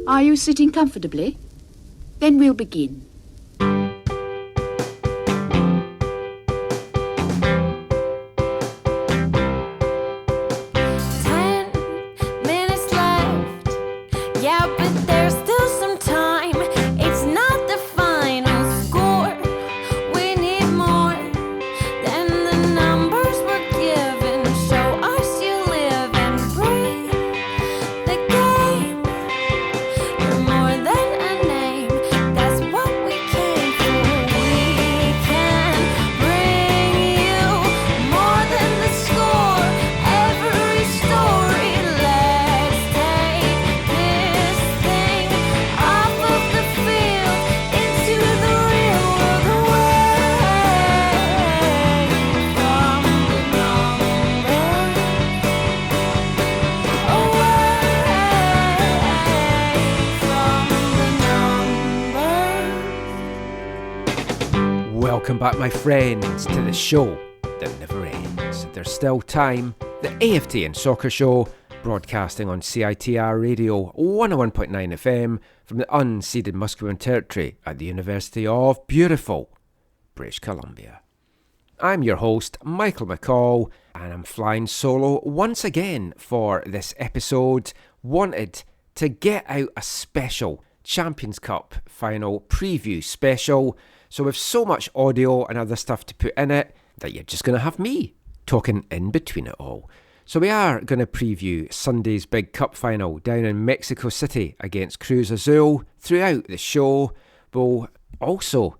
Are you sitting comfortably? Then we'll begin. 10 minutes left. Yeah, but there's still some time. It's not the final score. We need more than the numbers we're given. Show us you live and breathe the game. You're more than a name. That's what we came for. We can bring you more than the score. Every story. Let's take this thing off of the field into the real world, away from the numbers, Welcome back, my friends, to the show that never ends. There's still time. The AFTN Soccer Show, broadcasting on CITR Radio 101.9 FM from the unceded Musqueam territory at the University of beautiful British Columbia. I'm your host, Michael McCall, and I'm flying solo once again for this episode. Wanted to get out a special Champions Cup final preview special. So with so much audio and other stuff to put in it, that you're just going to have me talking in between it all. So we are going to preview Sunday's big cup final down in Mexico City against Cruz Azul. Throughout the show, we'll also,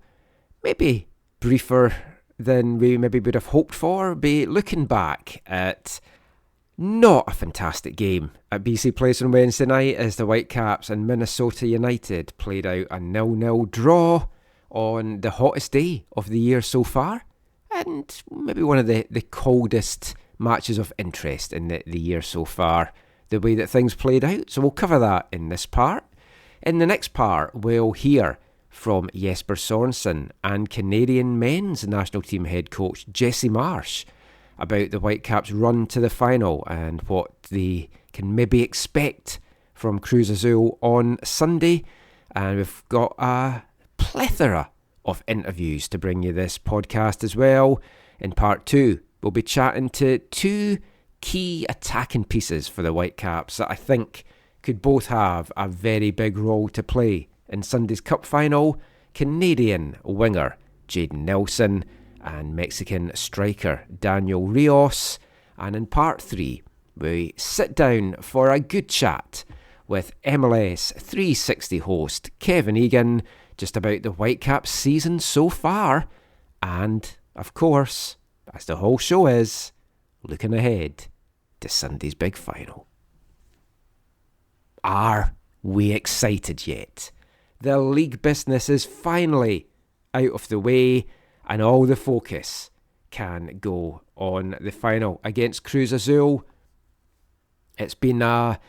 maybe briefer than we maybe would have hoped for, be looking back at not a fantastic game at BC Place on Wednesday night as the Whitecaps and Minnesota United played out a 0-0 draw on the hottest day of the year so far, and maybe one of the coldest matches of interest in the year so far, the way that things played out. So we'll cover that in this part. In the next part, we'll hear from Jesper Sorensen and Canadian men's national team head coach Jesse Marsch about the Whitecaps' run to the final and what they can maybe expect from Cruz Azul on Sunday. And we've got a plethora of interviews to bring you this podcast as well. In part 2, we'll be chatting to 2 key attacking pieces for the Whitecaps that I think could both have a very big role to play in Sunday's cup final. Canadian winger Jaden Nelson and Mexican striker Daniel Rios. And in part 3, we sit down for a good chat with MLS 360 host Kevin Egan just about the Whitecaps season so far, and, of course, as the whole show is, looking ahead to Sunday's big final. Are we excited yet? The league business is finally out of the way, and all the focus can go on the final against Cruz Azul. It's been a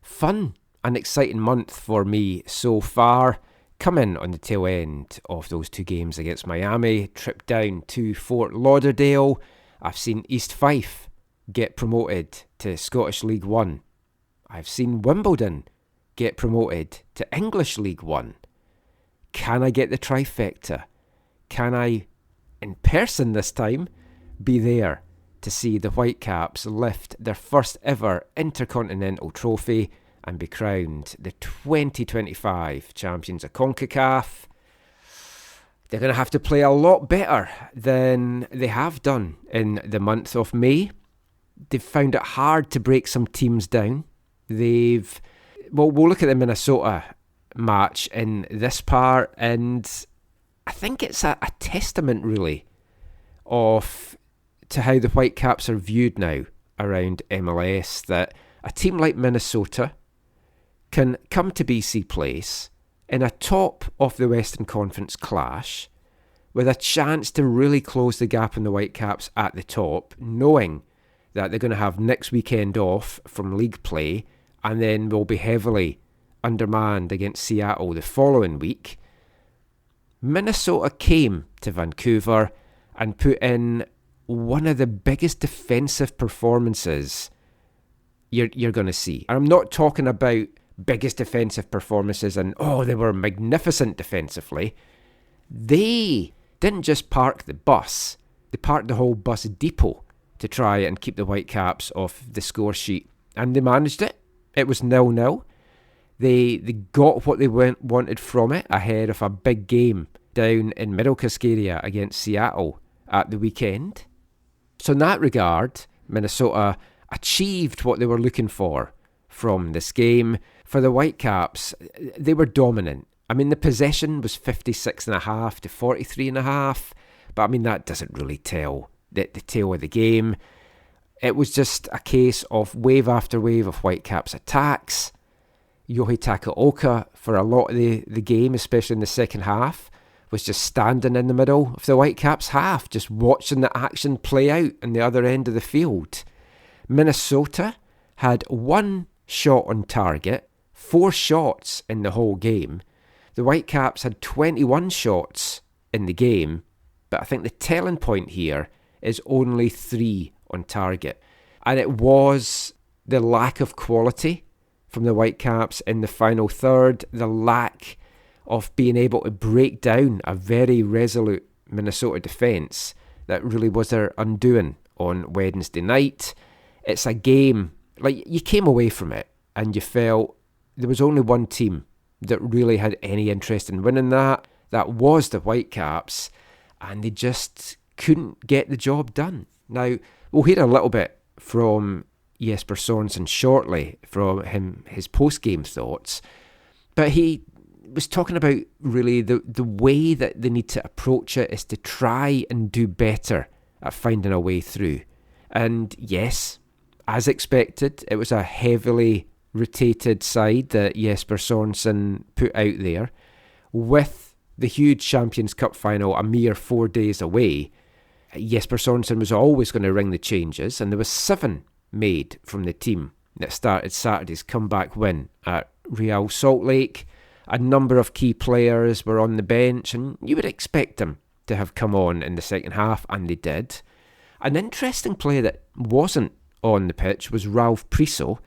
fun and exciting month for me so far. Coming on the tail end of those 2 games against Miami, trip down to Fort Lauderdale. I've seen East Fife get promoted to Scottish League One. I've seen Wimbledon get promoted to English League One. Can I get the trifecta? Can I, in person this time, be there to see the Whitecaps lift their first ever Intercontinental trophy and be crowned the 2025 champions of CONCACAF? They're going to have to play a lot better than they have done in the month of May. They've found it hard to break some teams down. We'll look at the Minnesota match in this part, and I think it's a testament, really, to how the Whitecaps are viewed now around MLS, that a team like Minnesota can come to BC Place in a top of the Western Conference clash with a chance to really close the gap in the Whitecaps at the top, knowing that they're going to have next weekend off from league play and then will be heavily undermanned against Seattle the following week. Minnesota came to Vancouver and put in one of the biggest defensive performances you're going to see. And I'm not talking about biggest defensive performances, and they were magnificent defensively. They didn't just park the bus, they parked the whole bus depot to try and keep the Whitecaps off the score sheet. And they managed it. It was 0-0. They got what they wanted from it ahead of a big game down in Middle Cascadia against Seattle at the weekend. So in that regard, Minnesota achieved what they were looking for from this game. For the Whitecaps, they were dominant. I mean, the possession was 56.5 to 43.5, but I mean, that doesn't really tell the tale of the game. It was just a case of wave after wave of Whitecaps attacks. Yohei Takaoka, for a lot of the game, especially in the second half, was just standing in the middle of the Whitecaps half, just watching the action play out on the other end of the field. Minnesota had 1 shot on target, 4 shots in the whole game. The Whitecaps had 21 shots in the game, but I think the telling point here is only 3 on target. And it was the lack of quality from the Whitecaps in the final third, the lack of being able to break down a very resolute Minnesota defence that really was their undoing on Wednesday night. It's a game, like, you came away from it and you felt there was only one team that really had any interest in winning that. That was the Whitecaps, and they just couldn't get the job done. Now, we'll hear a little bit from Jesper Sorensen shortly, from his post-game thoughts, but he was talking about really the way that they need to approach it is to try and do better at finding a way through. And yes, as expected, it was a heavily rotated side that Jesper Sorensen put out there. With the huge Champions Cup final a mere 4 days away, Jesper Sorensen was always going to ring the changes, and there was 7 made from the team that started Saturday's comeback win at Real Salt Lake. A number of key players were on the bench, and you would expect them to have come on in the second half, and they did. An interesting player that wasn't on the pitch was Ralph Priso,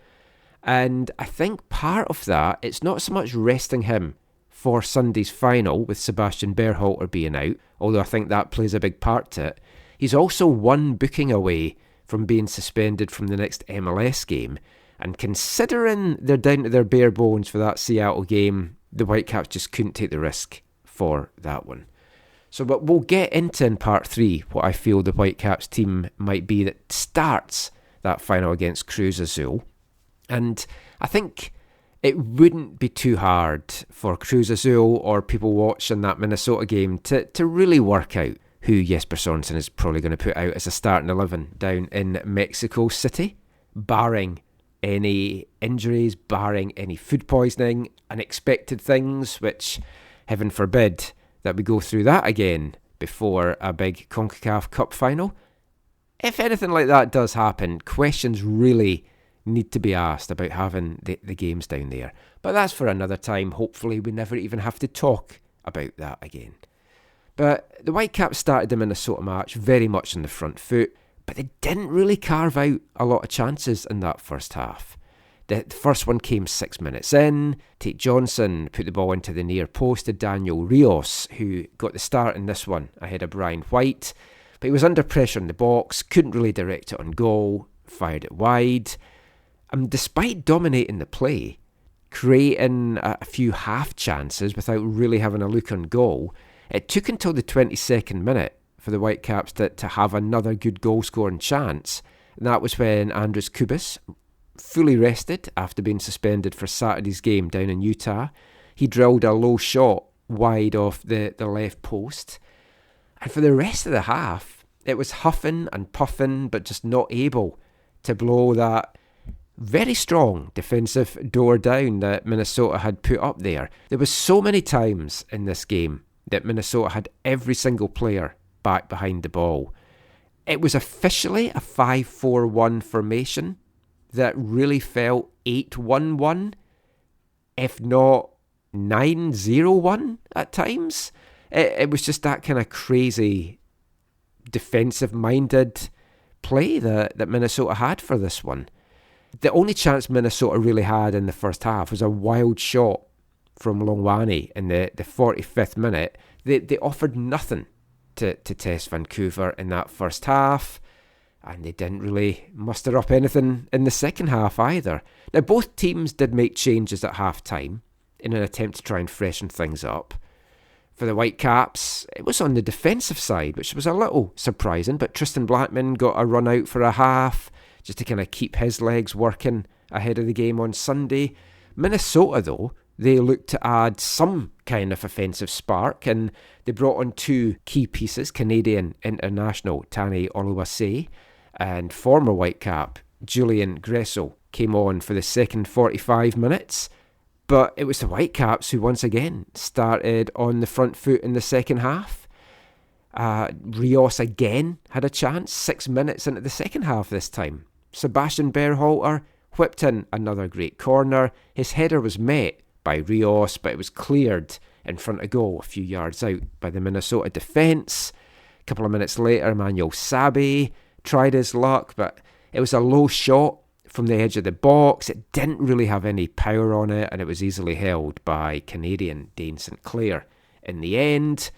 and I think part of that, it's not so much resting him for Sunday's final with Sebastian Berhalter being out, although I think that plays a big part to it. He's also 1 booking away from being suspended from the next MLS game, and considering they're down to their bare bones for that Seattle game, the Whitecaps just couldn't take the risk for that one. So, but we'll get into in part 3 what I feel the Whitecaps team might be that starts that final against Cruz Azul. And I think it wouldn't be too hard for Cruz Azul or people watching that Minnesota game to really work out who Jesper Sorensen is probably going to put out as a starting 11 down in Mexico City, barring any injuries, barring any food poisoning, unexpected things, which, heaven forbid, that we go through that again before a big CONCACAF Cup final. If anything like that does happen, questions really need to be asked about having the games down there. But that's for another time. Hopefully we never even have to talk about that again. But the Whitecaps started the Minnesota match very much on the front foot, but they didn't really carve out a lot of chances in that first half. The first one came 6 minutes in. Tate Johnson put the ball into the near post to Daniel Rios, who got the start in this one ahead of Brian White. But he was under pressure in the box, couldn't really direct it on goal, fired it wide. And despite dominating the play, creating a few half chances without really having a look on goal, it took until the 22nd minute for the Whitecaps to have another good goal-scoring chance. And that was when Andres Kubis, fully rested after being suspended for Saturday's game down in Utah, he drilled a low shot wide off the left post. And for the rest of the half, it was huffing and puffing, but just not able to blow that very strong defensive door down that Minnesota had put up there. There was so many times in this game that Minnesota had every single player back behind the ball. It was officially a 5-4-1 formation that really felt 8-1-1, if not 9-0-1 at times. It was just that kind of crazy defensive-minded play that Minnesota had for this one. The only chance Minnesota really had in the first half was a wild shot from Longwani in the 45th minute. They offered nothing to test Vancouver in that first half, and they didn't really muster up anything in the second half either. Now, both teams did make changes at half-time in an attempt to try and freshen things up. For the Whitecaps, it was on the defensive side, which was a little surprising, but Tristan Blackman got a run out for a half, just to kind of keep his legs working ahead of the game on Sunday. Minnesota, though, they looked to add some kind of offensive spark, and they brought on two key pieces, Canadian international Tani Oluwase and former Whitecap Julian Gressel came on for the second 45 minutes. But it was the Whitecaps who once again started on the front foot in the second half. Rios again had a chance 6 minutes into the second half this time. Sebastian Berhalter whipped in another great corner. His header was met by Rios, but it was cleared in front of goal a few yards out by the Minnesota defence. A couple of minutes later, Emmanuel Sabe tried his luck, but it was a low shot from the edge of the box. It didn't really have any power on it, and it was easily held by Canadian Dane St. Clair. In the end,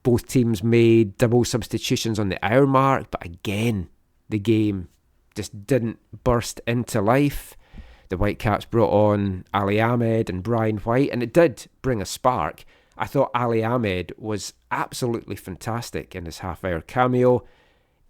both teams made double substitutions on the hour mark, but again, the game just didn't burst into life. The Whitecaps brought on Ali Ahmed and Brian White, and it did bring a spark. I thought Ali Ahmed was absolutely fantastic in his half-hour cameo.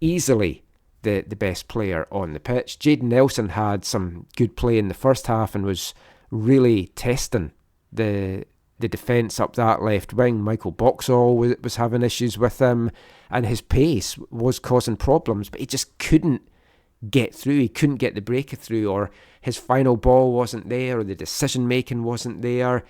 Easily the best player on the pitch. Jaden Nelson had some good play in the first half and was really testing the defence up that left wing. Michael Boxall was having issues with him, and his pace was causing problems, but he just couldn't get through. He couldn't get the breakthrough, or his final ball wasn't there, or the decision making wasn't there.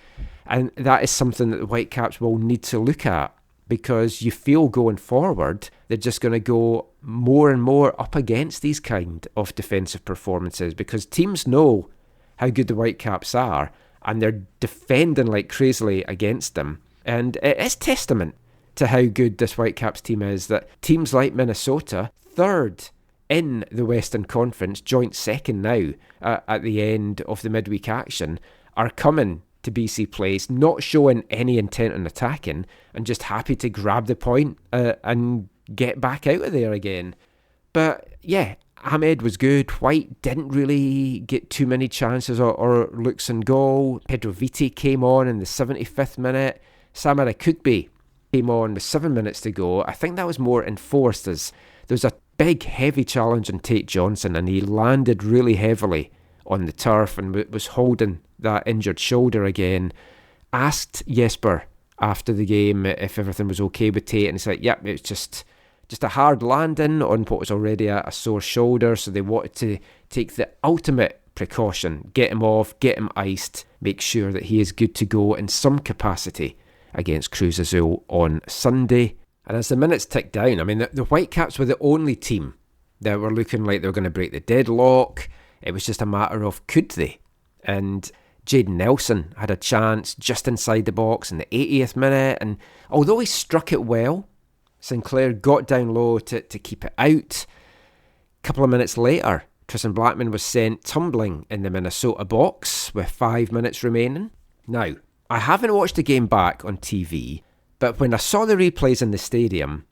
And that is something that the Whitecaps will need to look at, because you feel going forward they're just going to go more and more up against these kind of defensive performances, because teams know how good the Whitecaps are and they're defending like crazily against them. And it is testament to how good this Whitecaps team is that teams like Minnesota, third in the Western Conference, joint second now at the end of the midweek action, are coming to BC Place, not showing any intent on attacking and just happy to grab the point and get back out of there again. But yeah, Ahmed was good. White didn't really get too many chances or looks in goal. Pedro Viti came on in the 75th minute. Samara Kutbe came on with 7 minutes to go. I think that was more enforced, as there was a big heavy challenge on Tate Johnson, and he landed really heavily on the turf and was holding that injured shoulder again. Asked Jesper after the game if everything was okay with Tate, and he said, yep, it's just a hard landing on what was already a sore shoulder, so they wanted to take the ultimate precaution, get him off, get him iced, make sure that he is good to go in some capacity against Cruz Azul on Sunday. And as the minutes ticked down, I mean, the Whitecaps were the only team that were looking like they were going to break the deadlock. It was just a matter of could they? And Jaden Nelson had a chance just inside the box in the 80th minute, and although he struck it well, Sinclair got down low to keep it out. A couple of minutes later, Tristan Blackman was sent tumbling in the Minnesota box with 5 minutes remaining. Now, I haven't watched the game back on TV, but when I saw the replays in the stadium,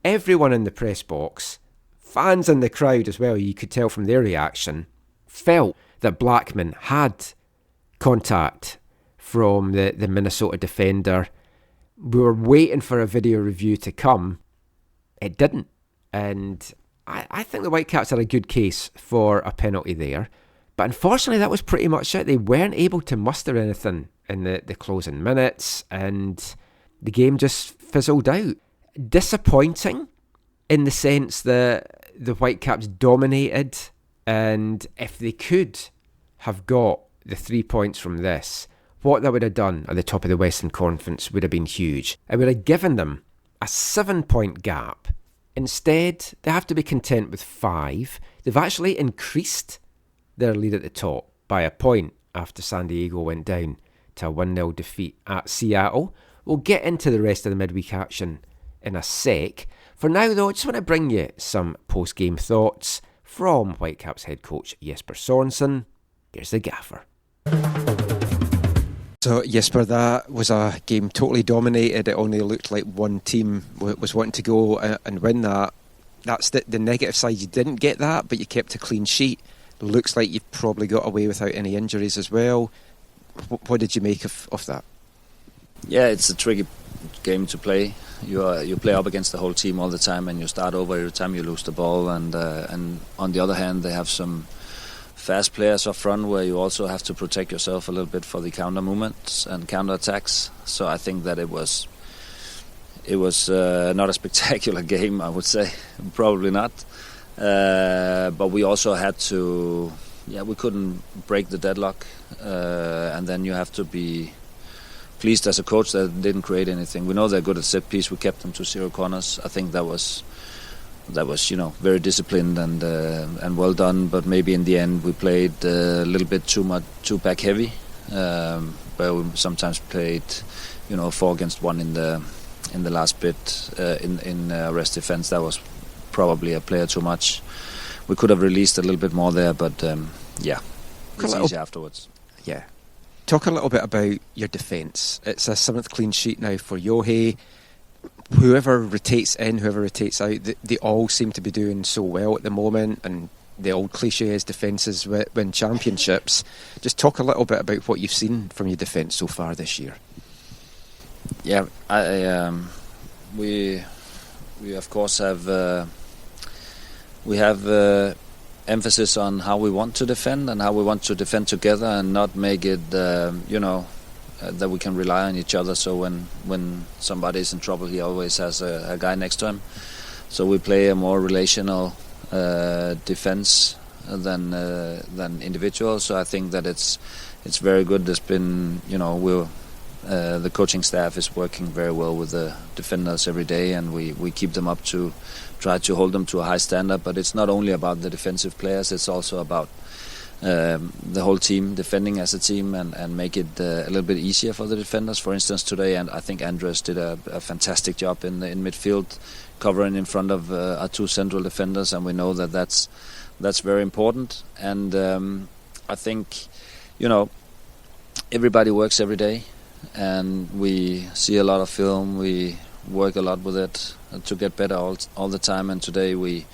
everyone in the press box, fans in the crowd as well, you could tell from their reaction, felt that Blackman had contact from the Minnesota defender. We were waiting for a video review to come. It didn't. And I think the Whitecaps had a good case for a penalty there. But unfortunately, that was pretty much it. They weren't able to muster anything in the closing minutes, and the game just fizzled out. Disappointing in the sense that the Whitecaps dominated, and if they could have got the 3 points from this, what that would have done at the top of the Western Conference would have been huge. It would have given them a 7-point gap. Instead, they have to be content with 5. They've actually increased their lead at the top by a point after San Diego went down to a 1-0 defeat at Seattle. We'll get into the rest of the midweek action in a sec. For now, though, I just want to bring you some post-game thoughts from Whitecaps head coach Jesper Sorensen. Here's the gaffer. So Jesper, that was a game totally dominated. It only looked like one team was wanting to go and win that. That's the negative side. You didn't get that, but you kept a clean sheet. Looks like you've probably got away without any injuries as well. What did you make of that? Yeah, it's a tricky game to play. You play up against the whole team all the time, and you start over every time you lose the ball. And on the other hand, they have some fast players up front where you also have to protect yourself a little bit for the counter movements and counter attacks. So I think that it was not a spectacular game, I would say. Probably not. But we also had to, we couldn't break the deadlock. And then you have to be pleased as a coach that didn't create anything. We know they're good at set piece. We kept them to 0 corners. I think that was very disciplined and well done. But maybe in the end we played a little bit too back heavy, where we sometimes played 4 against 1 in the last bit in rest defense. That was probably a player too much. We could have released a little bit more there, but it's easy afterwards. Yeah. Talk a little bit about your defence. It's a 7th clean sheet now for Johe. Whoever rotates in, whoever rotates out, they all seem to be doing so well at the moment, and the old cliche is defences win championships. Just talk a little bit about what you've seen from your defence so far this year. Yeah, we of course have emphasis on how we want to defend and how we want to defend together, and not make it that we can rely on each other. So when somebody is in trouble, he always has a guy next to him. So we play a more relational defense than individual. So I think that it's very good. There's been the coaching staff is working very well with the defenders every day, and we keep them up to try to hold them to a high standard. But it's not only about the defensive players, it's also about the whole team defending as a team, and make it a little bit easier for the defenders. For instance, today, and I think Andres did a fantastic job in midfield, covering in front of our 2 central defenders, and we know that's very important. And I think everybody works every day, and we see a lot of film, we work a lot with it to get better all the time. And today we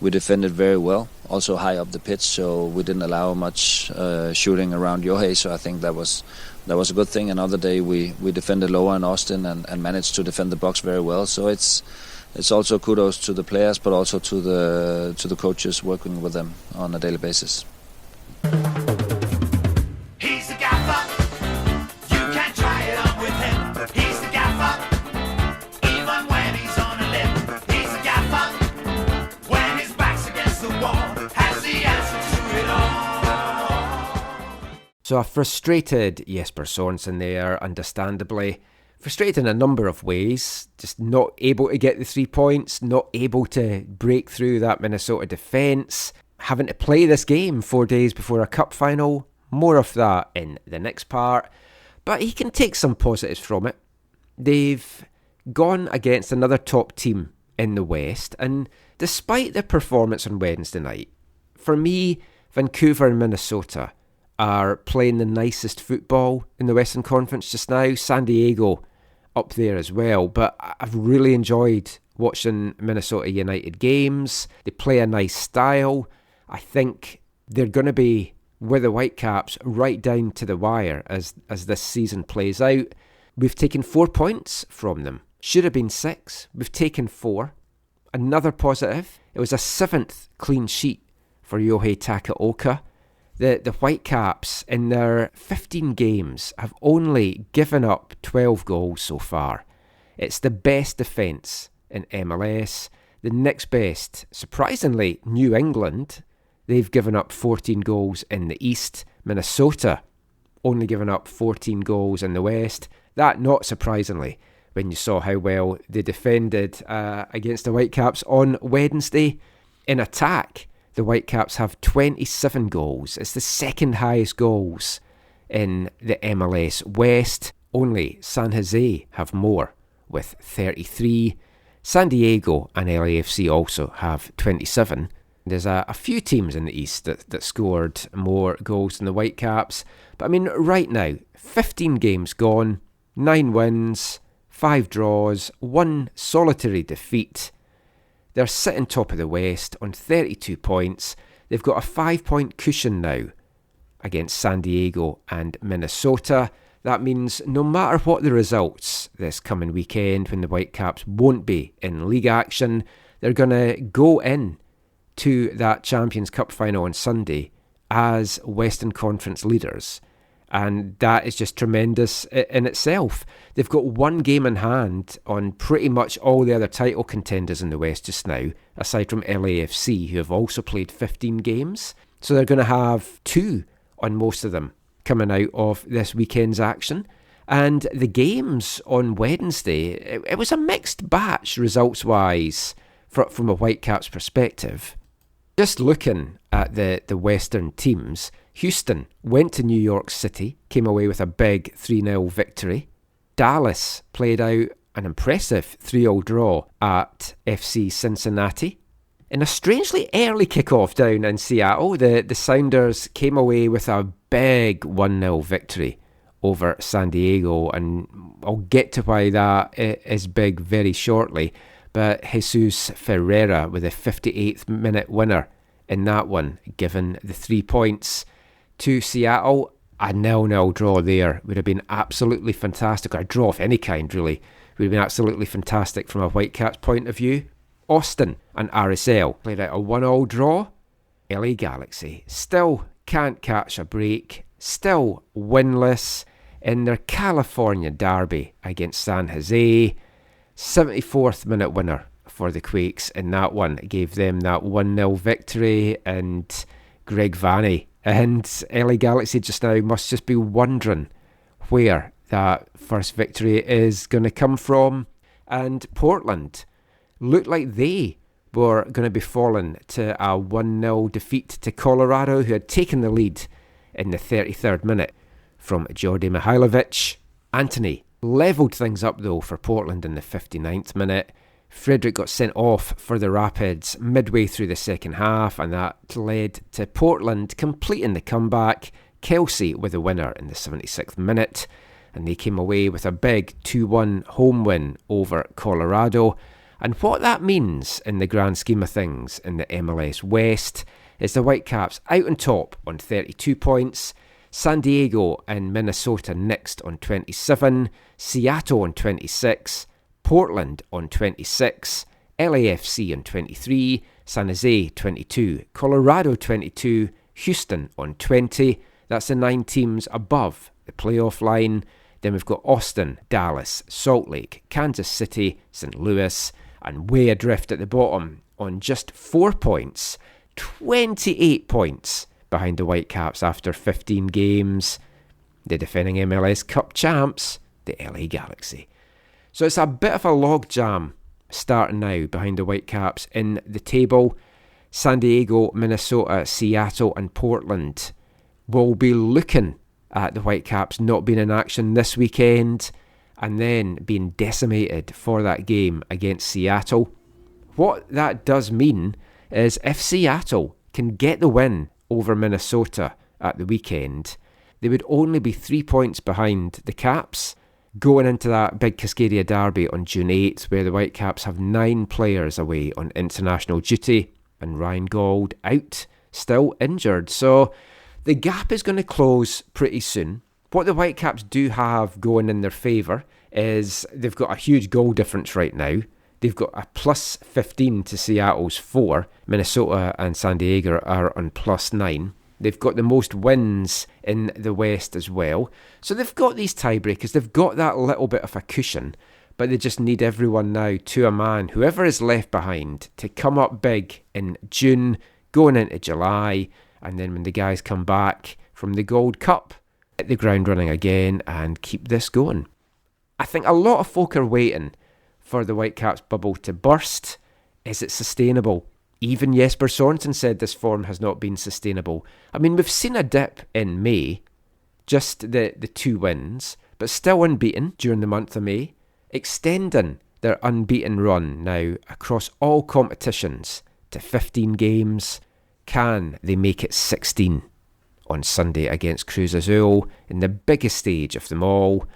defended very well, also high up the pitch, so we didn't allow much shooting around Johe. So I think that was a good thing. Another day we defended lower in Austin and managed to defend the box very well. So it's also kudos to the players, but also to the coaches working with them on a daily basis. He's the gaffer. You can try it on with him. He's the gaffer. Even when he's on a limb. He's the gaffer. When his back's against the wall, has the answer to it all. So a frustrated Jesper Sorensen there, understandably. Frustrated in a number of ways. Just not able to get the 3 points, not able to break through that Minnesota defence, having to play this game 4 days before a cup final. More of that in the next part. But he can take some positives from it. They've gone against another top team in the West, and despite their performance on Wednesday night, for me, Vancouver and Minnesota are playing the nicest football in the Western Conference just now. San Diego up there as well, but I've really enjoyed watching Minnesota United games. They play a nice style. I think they're going to be with the Whitecaps right down to the wire as this season plays out. We've taken 4 points from them. Should have been 6. We've taken 4. Another positive, it was a 7th clean sheet for Johe Takaoka. The Whitecaps in their 15 games have only given up 12 goals so far. It's the best defence in MLS. The next best, surprisingly, New England. They've given up 14 goals in the East. Minnesota only given up 14 goals in the West. That, not surprisingly, when you saw how well they defended against the Whitecaps on Wednesday. In attack, the Whitecaps have 27 goals. It's the second highest goals in the MLS West. Only San Jose have more with 33. San Diego and LAFC also have 27. There's a few teams in the East that scored more goals than the Whitecaps. But I mean, right now, 15 games gone, 9 wins, 5 draws, 1 solitary defeat. They're sitting top of the West on 32 points. They've got a 5-point cushion now against San Diego and Minnesota. That means no matter what the results this coming weekend, when the Whitecaps won't be in league action, they're going to go in to that Champions Cup final on Sunday as Western Conference leaders. And that is just tremendous in itself. They've got 1 game in hand on pretty much all the other title contenders in the West just now, aside from LAFC, who have also played 15 games. So they're going to have 2 on most of them coming out of this weekend's action. And the games on Wednesday, it was a mixed batch results-wise from a Whitecaps perspective. Just looking at the Western teams, Houston went to New York City, came away with a big 3-0 victory. Dallas played out an impressive 3-0 draw at FC Cincinnati. In a strangely early kickoff down in Seattle, the Sounders came away with a big 1-0 victory over San Diego, and I'll get to why that is big very shortly. But Jesus Ferreira with a 58th minute winner in that one, given the 3 points to Seattle. A 0-0 draw there would have been absolutely fantastic, or a draw of any kind really, would have been absolutely fantastic from a Whitecaps point of view. Austin and RSL played out a 1-1 draw. LA Galaxy still can't catch a break, still winless in their California derby against San Jose. 74th minute winner for the Quakes in that one. It gave them that 1-0 victory, and Greg Vanney and LA Galaxy just now must just be wondering where that first victory is going to come from. And Portland looked like they were going to be falling to a 1-0 defeat to Colorado, who had taken the lead in the 33rd minute from Jordi Mihailovic. Anthony levelled things up though for Portland in the 59th minute. Frederick got sent off for the Rapids midway through the second half, and that led to Portland completing the comeback. Kelsey with the winner in the 76th minute, and they came away with a big 2-1 home win over Colorado. And what that means in the grand scheme of things in the MLS West is the Whitecaps out on top on 32 points, San Diego and Minnesota next on 27, Seattle on 26, Portland on 26, LAFC on 23, San Jose 22, Colorado 22, Houston on 20. That's the 9 teams above the playoff line. Then we've got Austin, Dallas, Salt Lake, Kansas City, St. Louis, and way adrift at the bottom on just 4 points, 28 points behind the Whitecaps after 15 games. The defending MLS Cup champs, the LA Galaxy. So it's a bit of a logjam starting now behind the Whitecaps in the table. San Diego, Minnesota, Seattle and Portland will be looking at the Whitecaps not being in action this weekend and then being decimated for that game against Seattle. What that does mean is if Seattle can get the win over Minnesota at the weekend, they would only be 3 points behind the Caps going into that big Cascadia derby on June 8th, where the Whitecaps have 9 players away on international duty and Ryan Gauld out, still injured. So the gap is going to close pretty soon. What the Whitecaps do have going in their favour is they've got a huge goal difference right now. They've got a plus 15 to Seattle's 4. Minnesota and San Diego are on plus 9. They've got the most wins in the West as well. So they've got these tiebreakers. They've got that little bit of a cushion. But they just need everyone now to a man, whoever is left behind, to come up big in June, going into July. And then when the guys come back from the Gold Cup, hit the ground running again and keep this going. I think a lot of folk are waiting for the Whitecaps bubble to burst. Is it sustainable? Even Jesper Sorensen said this form has not been sustainable. I mean, we've seen a dip in May, just the 2 wins, but still unbeaten during the month of May, extending their unbeaten run now across all competitions to to 15 games. Can they make it 16 on Sunday against Cruz Azul in the biggest stage of them all?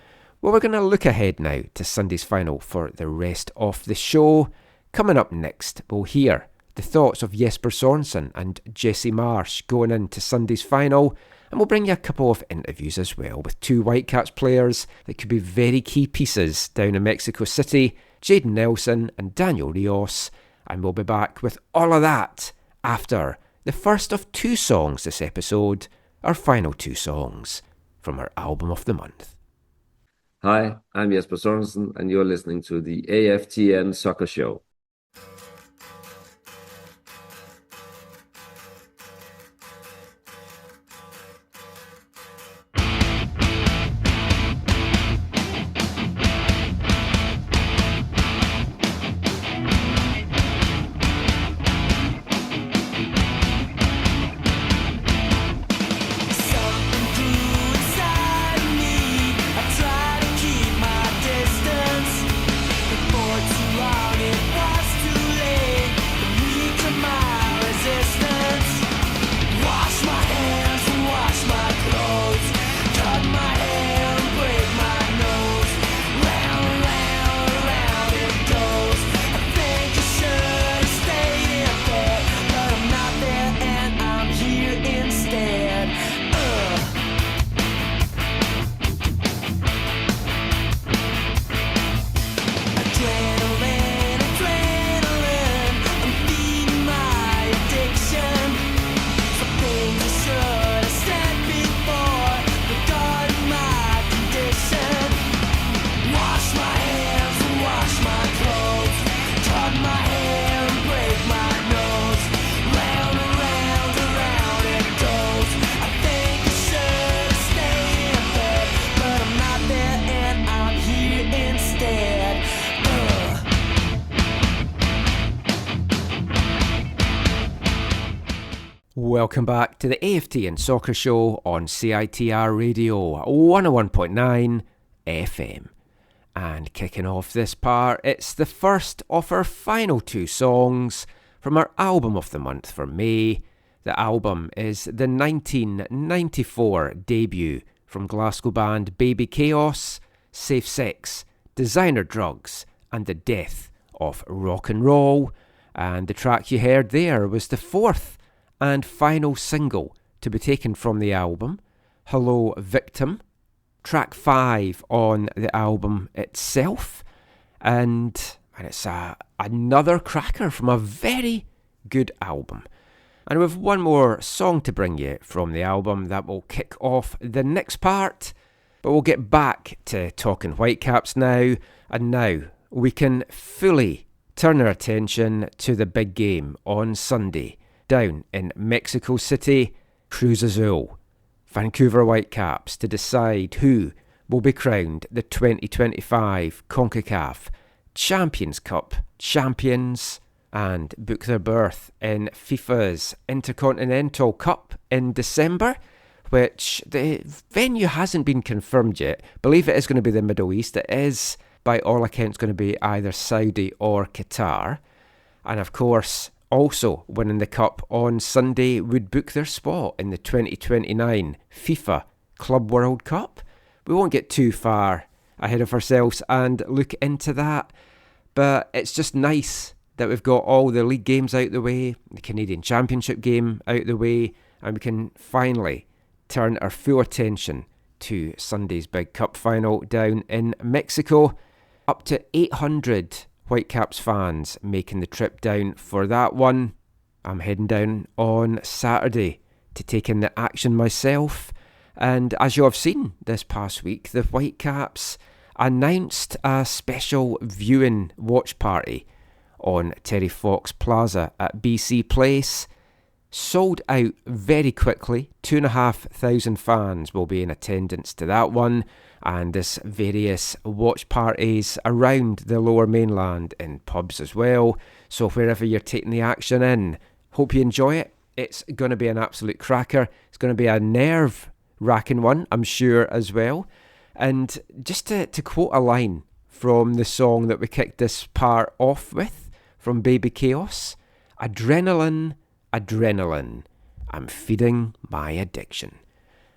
Well, we're going to look ahead now to Sunday's final for the rest of the show. Coming up next, we'll hear the thoughts of Jesper Sorensen and Jesse Marsch going into Sunday's final, and we'll bring you a couple of interviews as well with two Whitecaps players that could be very key pieces down in Mexico City, Jayden Nelson and Daniel Rios, and we'll be back with all of that after the first of two songs this episode, our final two songs from our album of the month. Hi, I'm Jesper Sorensen, and you're listening to the AFTN Soccer Show. Welcome back to the AFTN Soccer Show on CITR Radio 101.9 FM. And kicking off this part, it's the first of our final two songs from our album of the month for May. The album is the 1994 debut from Glasgow band Baby Chaos, Safe Sex, Designer Drugs and the Death of Rock and Roll. And the track you heard there was the fourth and final single to be taken from the album, Hello Victim, track 5 on the album itself, and it's another cracker from a very good album. And we have one more song to bring you from the album that will kick off the next part, but we'll get back to talking Whitecaps now, and now we can fully turn our attention to the big game on Sunday down in Mexico City. Cruz Azul, Vancouver Whitecaps, to decide who will be crowned the 2025 CONCACAF Champions Cup champions and book their berth in FIFA's Intercontinental Cup in December, which the venue hasn't been confirmed yet. Believe it is going to be the Middle East. It is, by all accounts, going to be either Saudi or Qatar. And of course, also winning the Cup on Sunday would book their spot in the 2029 FIFA Club World Cup. We won't get too far ahead of ourselves and look into that, but it's just nice that we've got all the league games out the way, the Canadian Championship game out the way, and we can finally turn our full attention to Sunday's big Cup final down in Mexico. Up to 800 Whitecaps fans making the trip down for that one. I'm heading down on Saturday to take in the action myself. And as you have seen this past week, the Whitecaps announced a special viewing watch party on Terry Fox Plaza at BC Place. Sold out very quickly. 2,500 fans will be in attendance to that one. And there's various watch parties around the Lower Mainland in pubs as well. So wherever you're taking the action in, hope you enjoy it. It's going to be an absolute cracker. It's going to be a nerve-wracking one, I'm sure, as well. And just to quote a line from the song that we kicked this part off with, from Baby Chaos, Adrenaline, adrenaline. I'm feeding my addiction.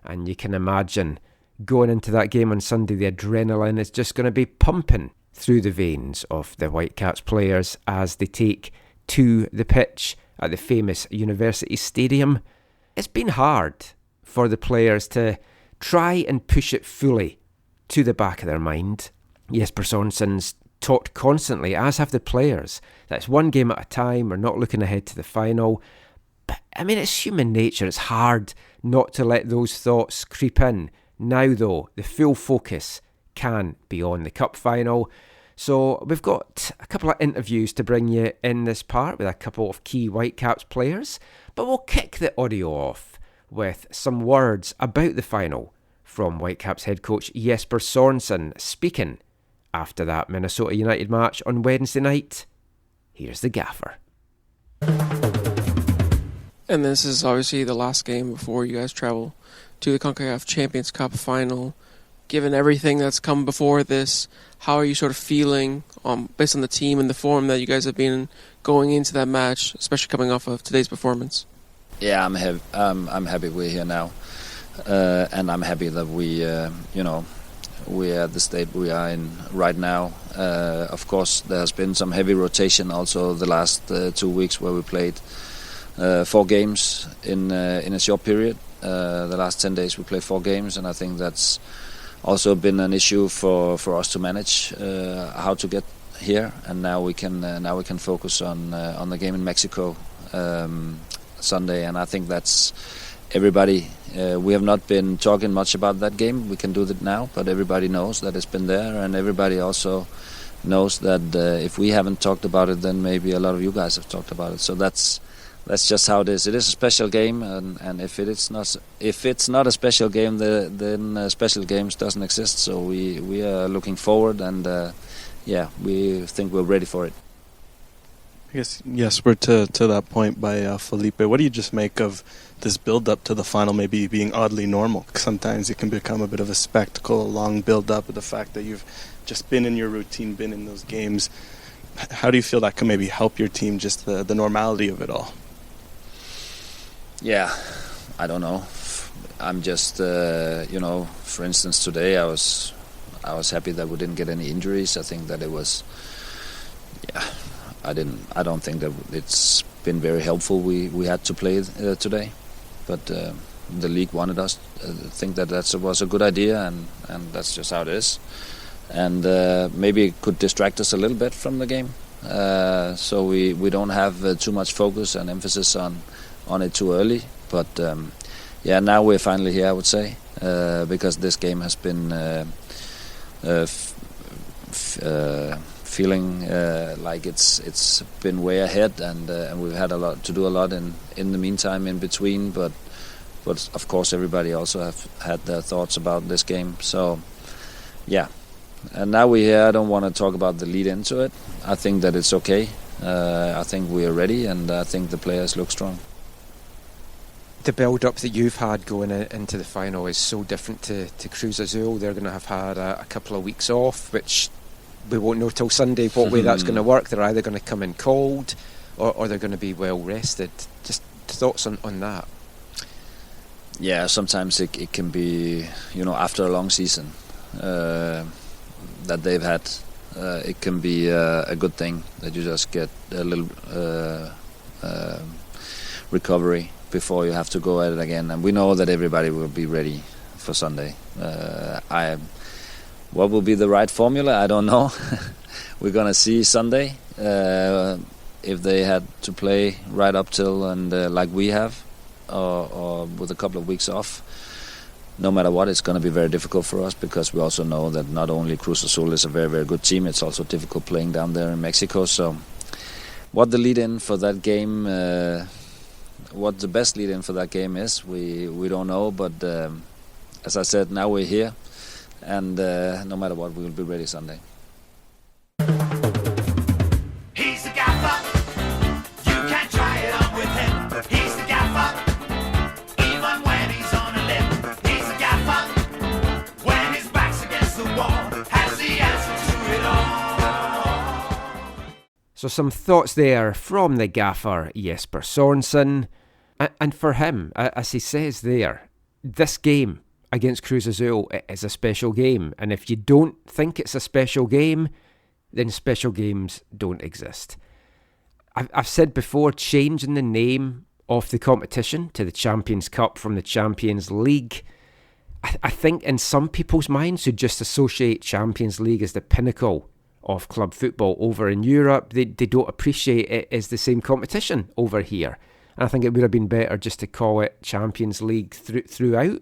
And you can imagine going into that game on Sunday, the adrenaline is just going to be pumping through the veins of the Whitecaps players as they take to the pitch at the famous University Stadium. It's been hard for the players to try and push it fully to the back of their mind. Jesper Sorensen's talked constantly, as have the players, that it's one game at a time, we're not looking ahead to the final. But, I mean, it's human nature. It's hard not to let those thoughts creep in. Now, though, the full focus can be on the cup final. So we've got a couple of interviews to bring you in this part with a couple of key Whitecaps players. But we'll kick the audio off with some words about the final from Whitecaps head coach Jesper Sorensen speaking after that Minnesota United match on Wednesday night. Here's the gaffer. And this is obviously the last game before you guys travel to the CONCACAF Champions Cup final. Given everything that's come before this, how are you sort of feeling based on the team and the form that you guys have been going into that match, especially coming off of today's performance? Yeah, I'm happy we're here now, and I'm happy that we're at the state we are in right now. Of course, there has been some heavy rotation also the last 2 weeks where we played 4 games in a short period. The last 10 days we played 4 games, and I think that's also been an issue for us to manage how to get here. And now we can focus on the game in Mexico Sunday, and I think that's everybody. We have not been talking much about that game. We can do that now, but everybody knows that it's been there, and everybody also knows that if we haven't talked about it, then maybe a lot of you guys have talked about it. So that's just how it is. It is a special game, and if it's not a special game, then special games doesn't exist. So we are looking forward, and we think we're ready for it. I guess, yes, we're to that point by Felipe. What do you just make of this build-up to the final maybe being oddly normal? Sometimes it can become a bit of a spectacle, a long build-up, with the fact that you've just been in your routine, been in those games. How do you feel that can maybe help your team, just the normality of it all? Yeah, I don't know. I'm just, for instance, today I was happy that we didn't get any injuries. I think that it was, I don't think that it's been very helpful. We had to play today, but the league wanted us. I think that was a good idea, and that's just how it is. And maybe it could distract us a little bit from the game, so we don't have too much focus and emphasis on it too early. But now we're finally here, I would say, because this game has been feeling like it's been way ahead, and we've had a lot to do in the meantime in between. But of course everybody also have had their thoughts about this game. So yeah, and now we're here. I don't want to talk about the lead into it. I think that it's okay. I think we are ready, and I think the players look strong. The build-up that you've had going into the final is so different to Cruz Azul. They're going to have had a couple of weeks off, which we won't know till Sunday what way that's going to work. They're either going to come in cold or they're going to be well rested. Just thoughts on that? Yeah, sometimes it can be, after a long season that they've had, it can be a good thing that you just get a little recovery before you have to go at it again. And we know that everybody will be ready for Sunday. What will be the right formula? I don't know. We're going to see Sunday if they had to play right up till and like we have, or with a couple of weeks off. No matter what, it's going to be very difficult for us, because we also know that not only Cruz Azul is a very, very good team, it's also difficult playing down there in Mexico. So what the lead-in for that game, what the best lead-in for that game is, we don't know. But as I said, now we're here, and no matter what, we will be ready Sunday. He's the gaffer. You can't try it on with him. He's the gaffer. Even when he's on a limb. He's the gaffer. When his back's against the wall, has the answer to it all. So some thoughts there from the gaffer Jesper Sorensen. And for him, as he says there, this game against Cruz Azul is a special game. And if you don't think it's a special game, then special games don't exist. I've said before, changing the name of the competition to the Champions Cup from the Champions League, I think in some people's minds who just associate Champions League as the pinnacle of club football over in Europe, they don't appreciate it as the same competition over here. And I think it would have been better just to call it Champions League throughout.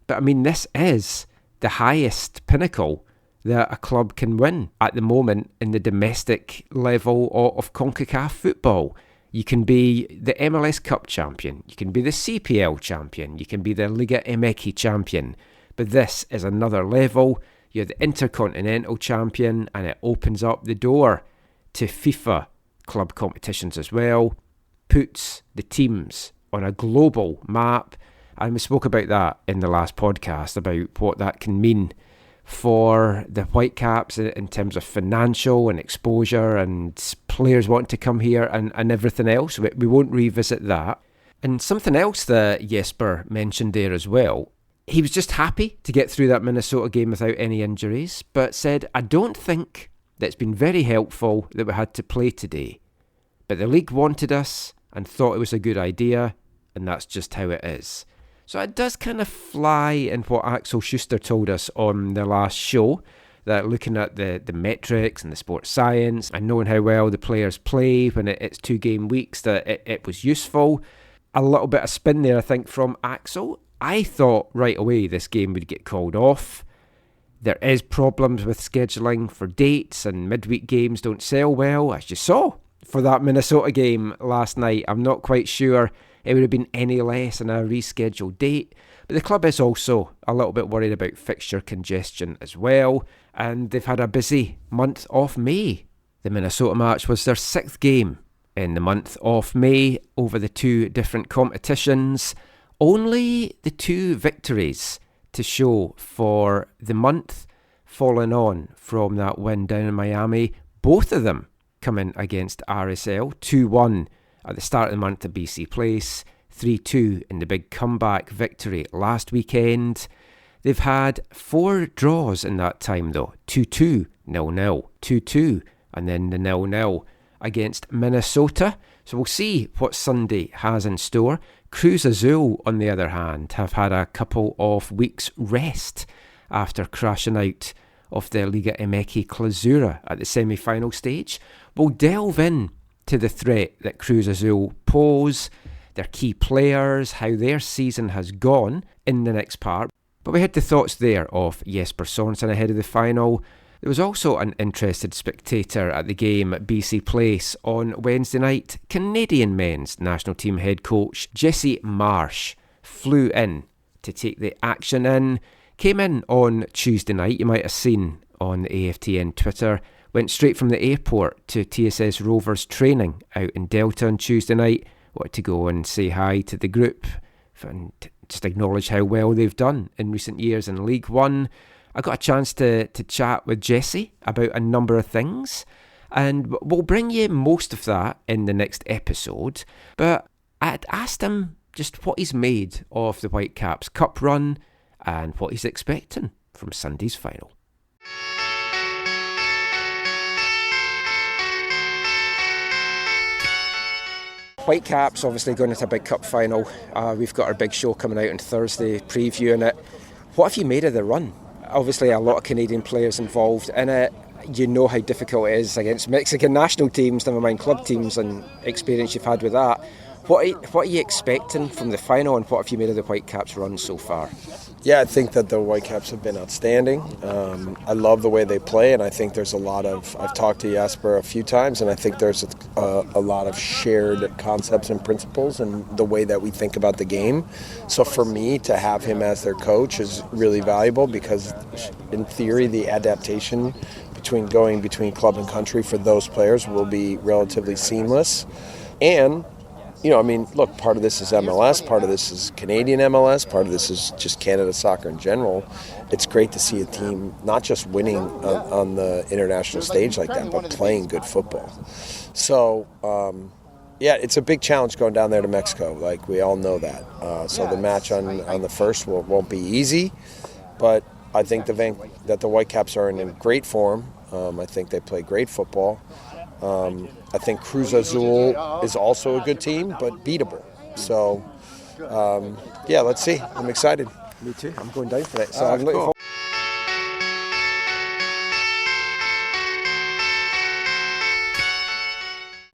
But I mean, this is the highest pinnacle that a club can win at the moment in the domestic level of CONCACAF football. You can be the MLS Cup champion, you can be the CPL champion, you can be the Liga MX champion, but this is another level. You're the Intercontinental champion, and it opens up the door to FIFA club competitions as well, puts the teams on a global map, and we spoke about that in the last podcast, about what that can mean for the Whitecaps in terms of financial and exposure and players wanting to come here and everything else. We won't revisit that. And something else that Jesper mentioned there as well, he was just happy to get through that Minnesota game without any injuries, but said, I don't think that it's been very helpful that we had to play today. But the league wanted us and thought it was a good idea, and that's just how it is. So it does kind of fly in what Axel Schuster told us on the last show, that looking at the metrics and the sports science and knowing how well the players play when it's 2 game weeks, that it was useful. A little bit of spin there, I think, from Axel. I thought right away this game would get called off. There is problems with scheduling for dates, and midweek games don't sell well, as you saw for that Minnesota game last night. I'm not quite sure it would have been any less in a rescheduled date. But the club is also a little bit worried about fixture congestion as well. And they've had a busy month of May. The Minnesota match was their 6th game in the month of May over the 2 different competitions. Only the 2 victories to show for the month, following on from that win down in Miami. Both of them coming against RSL, 2-1 at the start of the month at BC Place, 3-2 in the big comeback victory last weekend. They've had 4 draws in that time though, 2-2, 0-0, 2-2, and then the 0-0 against Minnesota. So we'll see what Sunday has in store. Cruz Azul, on the other hand, have had a couple of weeks rest after crashing out of the Liga MX Clausura at the semi-final stage. We'll delve in to the threat that Cruz Azul pose, their key players, how their season has gone in the next part. But we had the thoughts there of Jesper Sorensen ahead of the final. There was also an interested spectator at the game at BC Place on Wednesday night. Canadian men's national team head coach Jesse Marsch flew in to take the action in. Came in on Tuesday night, you might have seen on the AFTN Twitter. Went straight from the airport to TSS Rovers training out in Delta on Tuesday night. Wanted to go and say hi to the group and just acknowledge how well they've done in recent years in League One. I got a chance to chat with Jesse about a number of things, and we'll bring you most of that in the next episode. But I'd asked him just what he's made of the Whitecaps Cup run and what he's expecting from Sunday's final. Whitecaps obviously going into a big cup final. We've got our big show coming out on Thursday, previewing it. What have you made of the run? Obviously a lot of Canadian players involved in it. You know how difficult it is against Mexican national teams, never mind club teams, and experience you've had with that. What are you expecting from the final, and what have you made of the Whitecaps run so far? Yeah, I think that the Whitecaps have been outstanding. I love the way they play, and I think there's a lot of... I've talked to Jesper a few times, and I think there's a lot of shared concepts and principles in the way that we think about the game. So for me, to have him as their coach is really valuable because, in theory, the adaptation between club and country for those players will be relatively seamless. And look, part of this is MLS, part of this is Canadian MLS, part of this is just Canada soccer in general. It's great to see a team not just winning on the international stage like that, but playing good football. So, it's a big challenge going down there to Mexico. Like, we all know that. So the match on the first won't be easy, but I think that the Whitecaps are in great form. I think they play great football. I think Cruz Azul is also a good team, but beatable. So, let's see. I'm excited. Me too. I'm going down for that. So I'm looking forward.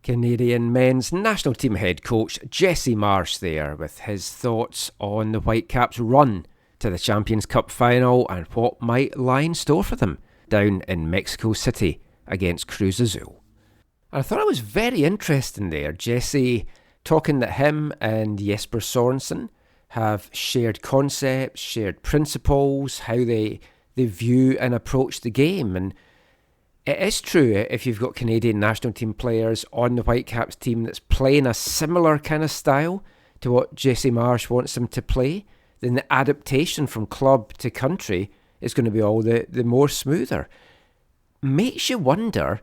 Canadian men's national team head coach Jesse Marsch there with his thoughts on the Whitecaps' run to the Champions Cup final and what might lie in store for them down in Mexico City against Cruz Azul. I thought it was very interesting there, Jesse talking that him and Jesper Sorensen have shared concepts, shared principles, how they view and approach the game. And it is true, if you've got Canadian national team players on the Whitecaps team that's playing a similar kind of style to what Jesse Marsch wants them to play, then the adaptation from club to country is going to be all the more smoother. Makes you wonder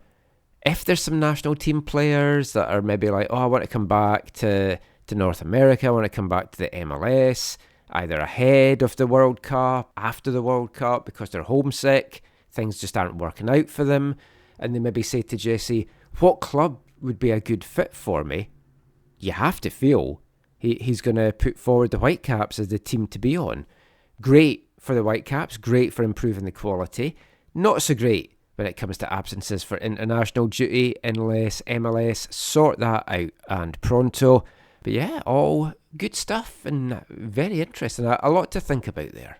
if there's some national team players that are maybe like, I want to come back to North America, I want to come back to the MLS, either ahead of the World Cup, after the World Cup, because they're homesick, things just aren't working out for them, and they maybe say to Jesse, what club would be a good fit for me? You have to feel he's going to put forward the Whitecaps as the team to be on. Great for the Whitecaps, great for improving the quality, not so great when it comes to absences for international duty, unless MLS sort that out and pronto. But yeah, all good stuff and very interesting. A lot to think about there.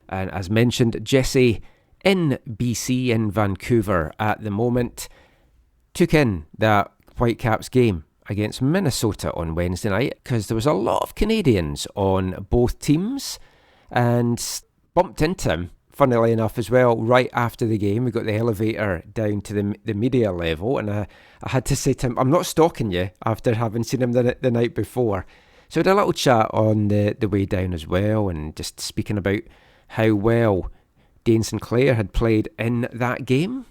And as mentioned, Jesse in BC, in Vancouver at the moment, took in that Whitecaps game against Minnesota on Wednesday night because there was a lot of Canadians on both teams and bumped into him, funnily enough as well, right after the game. We got the elevator down to the media level and I had to say to him, I'm not stalking you after having seen him the night before. So we had a little chat on the way down as well and just speaking about how well Dane Sinclair had played in that game,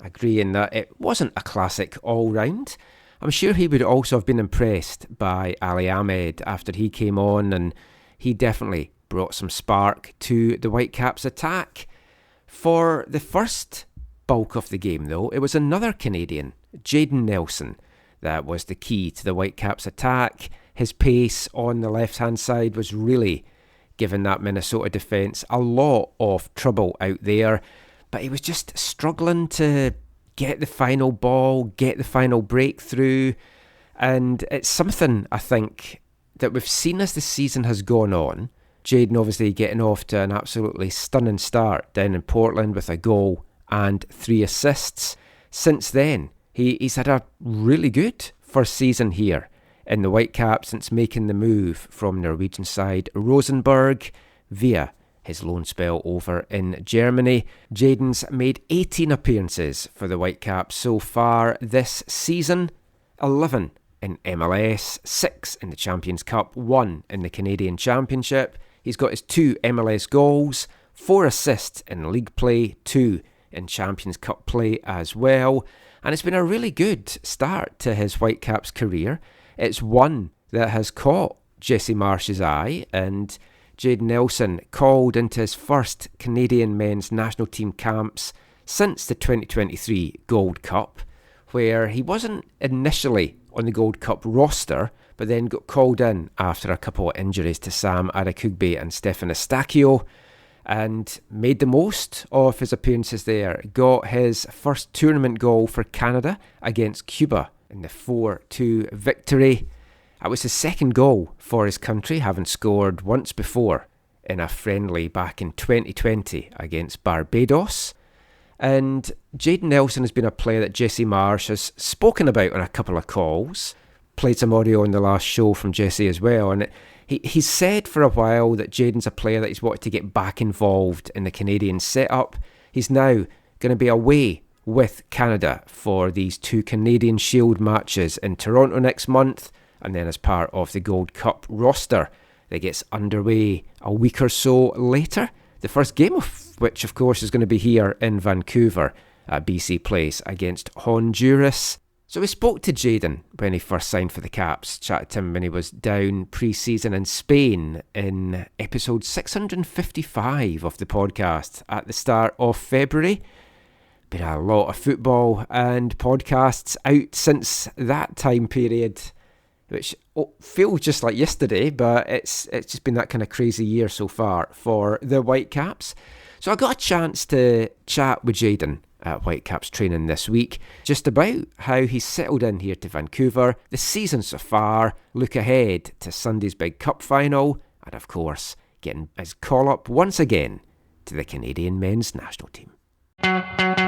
agreeing that it wasn't a classic all-round. I'm sure he would also have been impressed by Ali Ahmed after he came on, and he definitely brought some spark to the Whitecaps' attack. For the first bulk of the game, though, it was another Canadian, Jayden Nelson, that was the key to the Whitecaps' attack. His pace on the left-hand side was really giving that Minnesota defence a lot of trouble out there, but he was just struggling to get the final ball, get the final breakthrough, and it's something I think that we've seen as the season has gone on. Jayden obviously getting off to an absolutely stunning start down in Portland with a goal and 3 assists. Since then, he's had a really good first season here in the Whitecaps since making the move from Norwegian side Rosenborg via his loan spell over in Germany. Jayden's made 18 appearances for the Whitecaps so far this season, 11 in MLS, 6 in the Champions Cup, 1 in the Canadian Championship. He's got his 2 MLS goals, 4 assists in league play, 2 in Champions Cup play as well. And it's been a really good start to his Whitecaps career. It's one that has caught Jesse Marsch's eye, and Jayden Nelson called into his first Canadian men's national team camps since the 2023 Gold Cup, where he wasn't initially on the Gold Cup roster, but then got called in after a couple of injuries to Sam Arakugbe and Stefan Eustachio, and made the most of his appearances there. Got his first tournament goal for Canada against Cuba in the 4-2 victory. It was his second goal for his country, having scored once before in a friendly back in 2020 against Barbados. And Jayden Nelson has been a player that Jesse Marsch has spoken about on a couple of calls. Played some audio on the last show from Jesse as well. And he's said for a while that Jayden's a player that he's wanted to get back involved in the Canadian setup. He's now going to be away with Canada for these 2 Canadian Shield matches in Toronto next month and then as part of the Gold Cup roster that gets underway a week or so later. The first game of which, of course, is going to be here in Vancouver at BC Place against Honduras. So we spoke to Jayden when he first signed for the Caps, chatted to him when he was down pre-season in Spain in episode 655 of the podcast at the start of February. Been a lot of football and podcasts out since that time period, which feels just like yesterday, but it's just been that kind of crazy year so far for the Whitecaps. So I got a chance to chat with Jayden at Whitecaps training this week, just about how he's settled in here to Vancouver, the season so far, look ahead to Sunday's big cup final, and of course, getting his call-up once again to the Canadian men's national team. I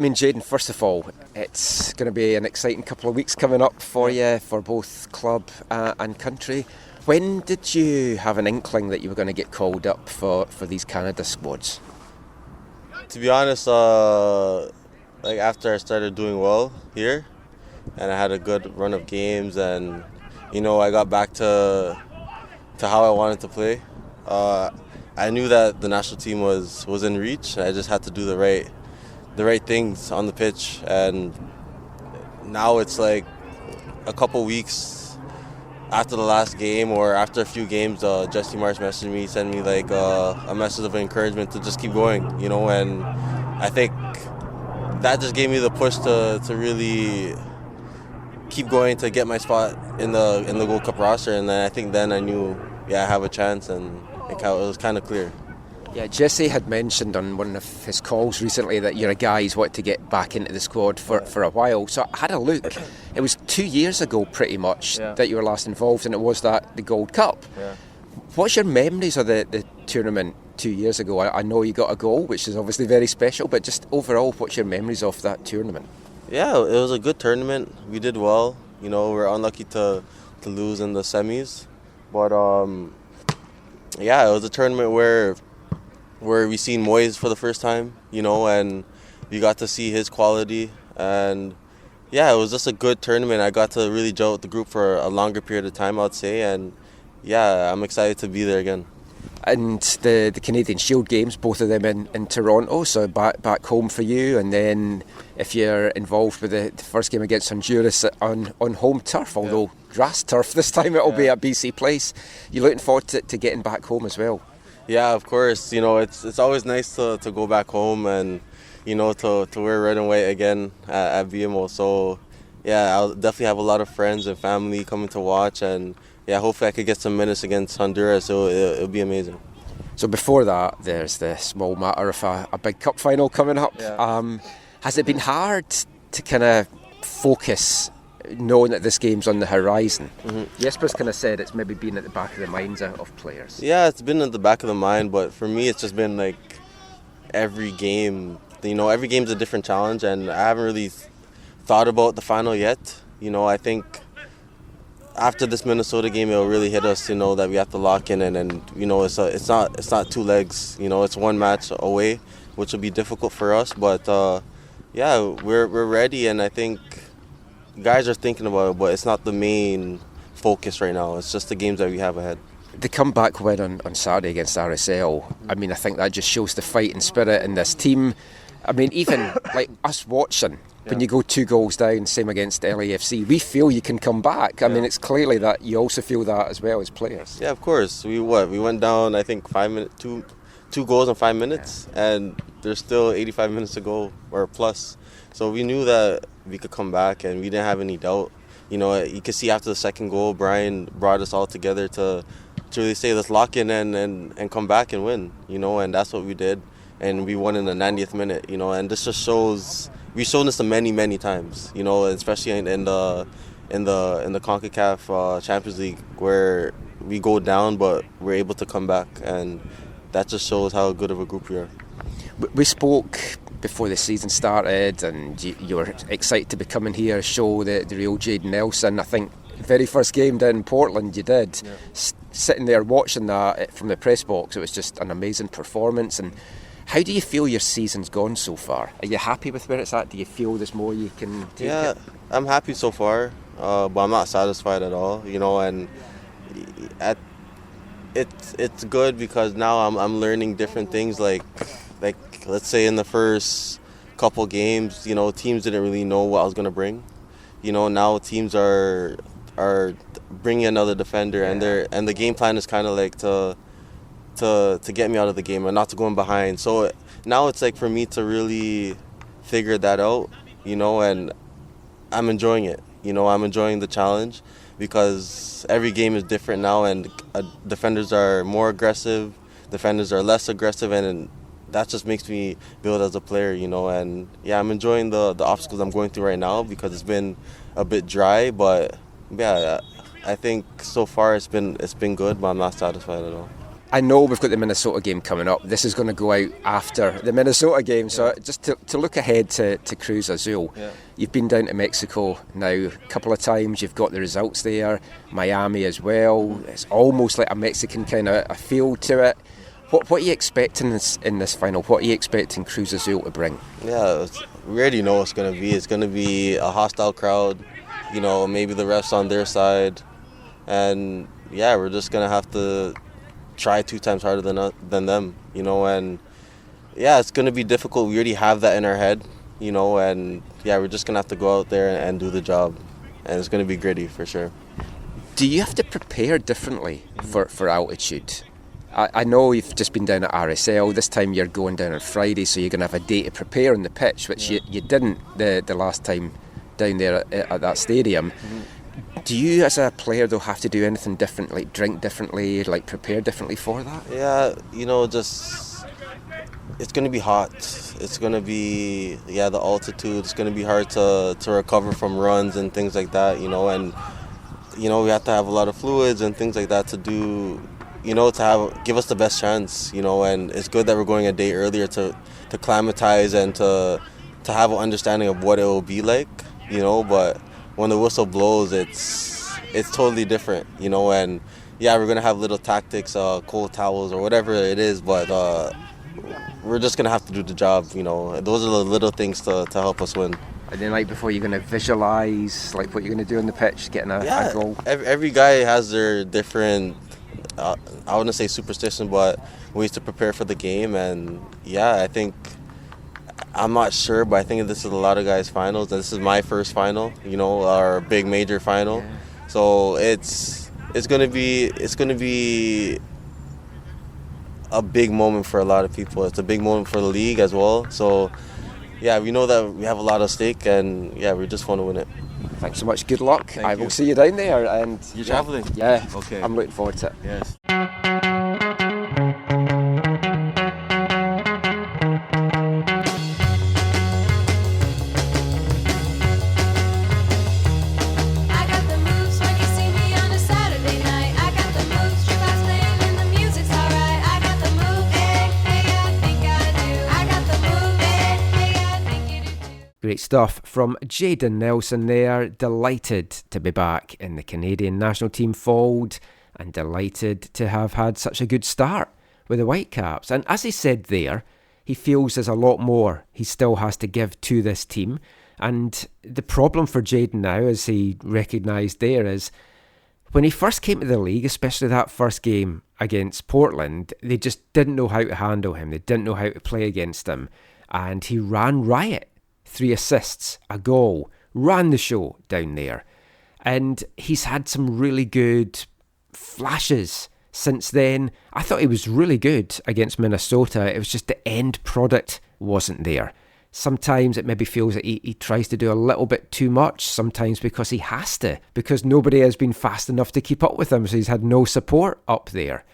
mean, Jayden, first of all, it's going to be an exciting couple of weeks coming up for you, for both club and country. When did you have an inkling that you were going to get called up for these Canada squads? To be honest, like after I started doing well here, and I had a good run of games, and I got back to how I wanted to play. I knew that the national team was in reach. I just had to do the right things on the pitch, and now it's like a couple weeks after the last game or after a few games, Jesse Marsch messaged me, sent me like a message of encouragement to just keep going, and I think that just gave me the push to really keep going to get my spot in the Gold Cup roster, and then I knew I have a chance, and it was kind of clear. Yeah, Jesse had mentioned on one of his calls recently that you're a guy who's wanted to get back into the squad for a while. So I had a look. It was 2 years ago pretty much that you were last involved, and it was the Gold Cup. Yeah. What's your memories of the tournament 2 years ago? I know you got a goal, which is obviously very special, but just overall, what's your memories of that tournament? Yeah, it was a good tournament. We did well. We were unlucky to lose in the semis. But, it was a tournament where we seen Moyes for the first time, and we got to see his quality. And, it was just a good tournament. I got to really gel with the group for a longer period of time, I'd say. And, I'm excited to be there again. And the Canadian Shield games, both of them in Toronto, so back home for you. And then if you're involved with the first game against Honduras on home turf, although grass turf this time, it'll be at BC Place. You're looking forward to getting back home as well? Yeah, of course. It's always nice to go back home and, to wear red and white again at BMO. So, I'll definitely have a lot of friends and family coming to watch, and hopefully I could get some minutes against Honduras, so it'll be amazing. So before that, there's the small matter of a big cup final coming up. Yeah. Has it been hard to kind of focus, knowing that this game's on the horizon? Mm-hmm. Jesper's kind of said it's maybe been at the back of the minds of players. Yeah, it's been at the back of the mind, but for me it's just been like every game. Every game's a different challenge, and I haven't really thought about the final yet. I think after this Minnesota game, it'll really hit us, that we have to lock in, and it's not two legs, it's one match away, which will be difficult for us, but we're ready, and I think guys are thinking about it, but it's not the main focus right now. It's just the games that we have ahead. The comeback win on Saturday against RSL, I mean, I think that just shows the fighting spirit in this team. I mean, even like us watching, when you go 2 goals down, same against LAFC, we feel you can come back. I mean, it's clearly that you also feel that as well as players. Yeah, of course. We went down, I think, 5 minutes, two goals in 5 minutes, and there's still 85 minutes to go or plus. So we knew that we could come back, and we didn't have any doubt. You could see after the second goal, Brian brought us all together to really say, let's lock in and come back and win. And that's what we did, and we won in the 90th minute. And this just shows. We've shown this many times, especially in the CONCACAF Champions League, where we go down but we're able to come back, and that just shows how good of a group we are. We spoke before the season started, and you were excited to be coming here, show the real Jayden Nelson. I think very first game down in Portland you did. Sitting there watching that from the press box, it was just an amazing performance. And How do you feel your season's gone so far? Are you happy with where it's at? Do you feel there's more you can take? Yeah, I'm happy so far, but I'm not satisfied at all. And it's good because now I'm learning different things. Like let's say in the first couple games, teams didn't really know what I was gonna bring. Now teams are bringing another defender, and the game plan is kind of like to get me out of the game and not to go in behind. So now it's like for me to really figure that out, and I'm enjoying it. I'm enjoying the challenge because every game is different now, and defenders are more aggressive, defenders are less aggressive, and that just makes me build as a player, and yeah, I'm enjoying the obstacles I'm going through right now because it's been a bit dry, but yeah, I think so far it's been good, but I'm not satisfied at all. I know we've got the Minnesota game coming up. This is going to go out after the Minnesota game. So just to look ahead to Cruz Azul, you've been down to Mexico now a couple of times. You've got the results there. Miami as well. It's almost like a Mexican kind of a feel to it. What are you expecting in this final? What are you expecting Cruz Azul to bring? Yeah, we already know what's going to be. It's going to be a hostile crowd. Maybe the refs on their side. And yeah, we're just going to have to try 2 times harder than them, and yeah, it's going to be difficult. We already have that in our head, and yeah, we're just going to have to go out there and do the job, and it's going to be gritty for sure. Do you have to prepare differently for altitude? I know you've just been down at RSL. This time you're going down on Friday, so you're going to have a day to prepare on the pitch, which you didn't the last time down there at that stadium. Do you, as a player, though, have to do anything different, like drink differently, like prepare differently for that? Yeah, just it's going to be hot. It's going to be, the altitude. It's going to be hard to recover from runs and things like that, and, we have to have a lot of fluids and things like that to do, to give us the best chance, and it's good that we're going a day earlier to acclimatize and to have an understanding of what it will be like, but when the whistle blows, it's totally different, and yeah, we're gonna have little tactics, cold towels or whatever it is, but we're just gonna have to do the job, Those are the little things to help us win. And then, like, before, you're gonna visualise like what you're gonna do on the pitch, getting a goal. Every guy has their different, I wouldn't say superstition, but ways to prepare for the game, and yeah, I think. I'm not sure, but I think this is a lot of guys' finals. This is my first final, our big major final. Yeah. So it's gonna be a big moment for a lot of people. It's a big moment for the league as well. So yeah, we know that we have a lot at stake, and yeah, we just want to win it. Thanks so much. Good luck. I will see you down there. And you're traveling? Yeah. Okay. I'm looking forward to it. Yes. Great stuff from Jayden Nelson there. Delighted to be back in the Canadian national team fold, and delighted to have had such a good start with the Whitecaps. And as he said there, he feels there's a lot more he still has to give to this team. And the problem for Jayden now, as he recognised there, is when he first came to the league, especially that first game against Portland, they just didn't know how to handle him. They didn't know how to play against him. And he ran riot. 3 assists, a goal, ran the show down there. And he's had some really good flashes since then. I thought he was really good against Minnesota. It was just the end product wasn't there. Sometimes it maybe feels that he tries to do a little bit too much, sometimes because he has to, because nobody has been fast enough to keep up with him, so he's had no support up there.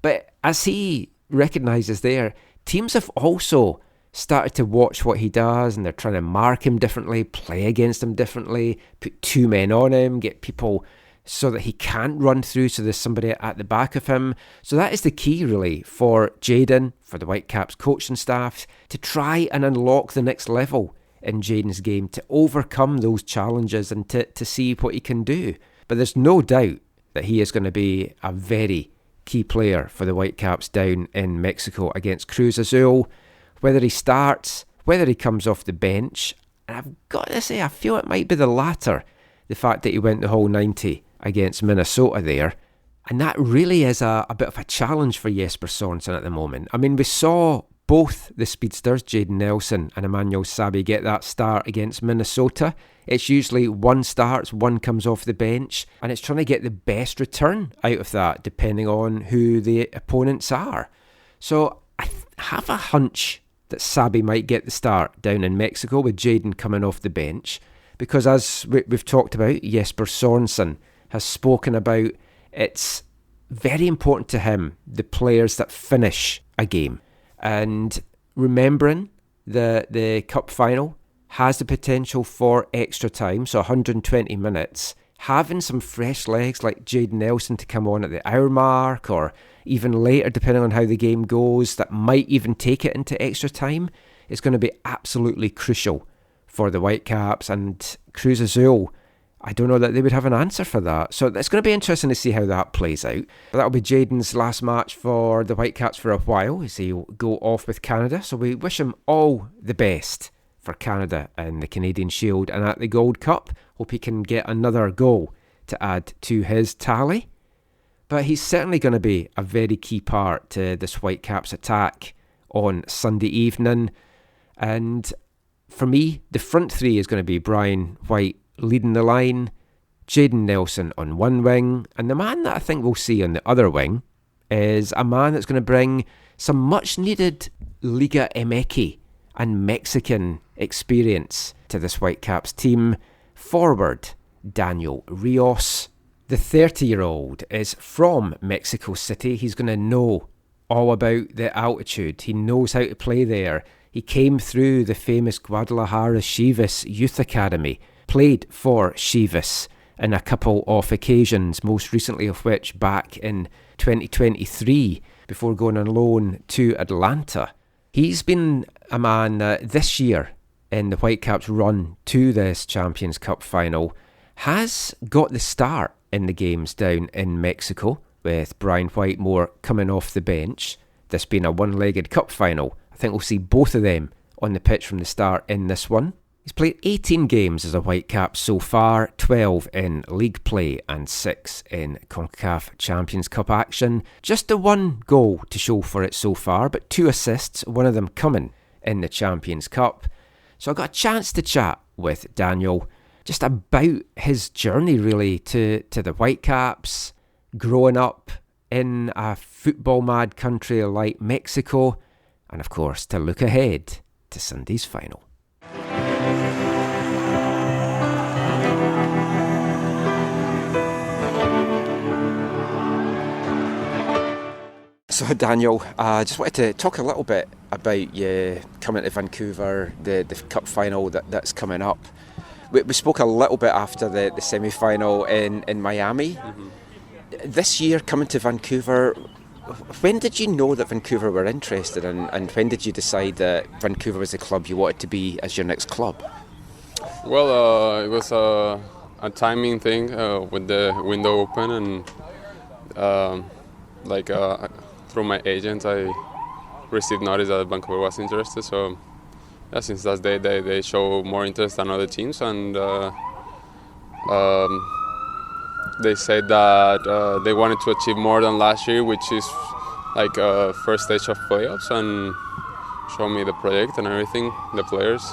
But as he recognises there, teams have also started to watch what he does, and they're trying to mark him differently, play against him differently, put 2 men on him, get people so that he can't run through, so there's somebody at the back of him. So that is the key really for Jayden, for the Whitecaps coaching staff, to try and unlock the next level in Jayden's game, to overcome those challenges and to see what he can do. But there's no doubt that he is going to be a very key player for the Whitecaps down in Mexico against Cruz Azul. whether he starts, whether he comes off the bench. And I've got to say, I feel it might be the latter, the fact that he went the whole 90 against Minnesota there. And that really is a bit of a challenge for Jesper Sorensen at the moment. I mean, we saw both the speedsters, Jaden Nelson and Emmanuel Sabi, get that start against Minnesota. It's usually one starts, one comes off the bench, and it's trying to get the best return out of that, depending on who the opponents are. So I have a hunch that Sabi might get the start down in Mexico with Jaden coming off the bench, because as we've talked about, Jesper Sorensen has spoken about, it's very important to him, the players that finish a game. And remembering the cup final has the potential for extra time, so 120 minutes. Having some fresh legs like Jaden Nelson to come on at the hour mark, or even later, depending on how the game goes, that might even take it into extra time, is going to be absolutely crucial for the Whitecaps. And Cruz Azul, I don't know that they would have an answer for that. So it's going to be interesting to see how that plays out. But that'll be Jaden's last match for the Whitecaps for a while, as he'll go off with Canada. So we wish him all the best for Canada and the Canadian Shield and at the Gold Cup. Hope he can get another goal to add to his tally. But he's certainly going to be a very key part to this Whitecaps attack on Sunday evening. And for me, the front three is going to be Brian White leading the line, Jaden Nelson on one wing, and the man that I think we'll see on the other wing is a man that's going to bring some much needed Liga MX and Mexican experience to this Whitecaps team. Forward Daniel Rios. The 30-year-old is from Mexico City. He's going to know all about the altitude. He knows how to play there. He came through the famous Guadalajara Chivas Youth Academy, played for Chivas in a couple of occasions, most recently of which back in 2023, before going on loan to Atlanta. He's been a man this year in the Whitecaps' run to this Champions Cup final, has got the start in the games down in Mexico, with Brian Whitemore coming off the bench. This being a one-legged cup final, I think we'll see both of them on the pitch from the start in this one. He's played 18 games as a Whitecap so far, 12 in league play and 6 in CONCACAF Champions Cup action. Just the one goal to show for it so far, but 2 assists, one of them coming in the Champions Cup. So I got a chance to chat with Daniel just about his journey really to the Whitecaps, growing up in a football-mad country like Mexico, and of course to look ahead to Sunday's final. So Daniel, I just wanted to talk a little bit about you coming to Vancouver, the cup final that's coming up. We spoke a little bit after the semi-final in Miami. Mm-hmm. This year coming to Vancouver, when did you know that Vancouver were interested, and when did you decide that Vancouver was the club you wanted to be as your next club? Well, it was a timing thing with the window open, and through my agent, I received notice that Vancouver was interested. So, yeah, since that day, they show more interest than other teams, and they said that they wanted to achieve more than last year, which is like first stage of playoffs, and show me the project and everything, the players.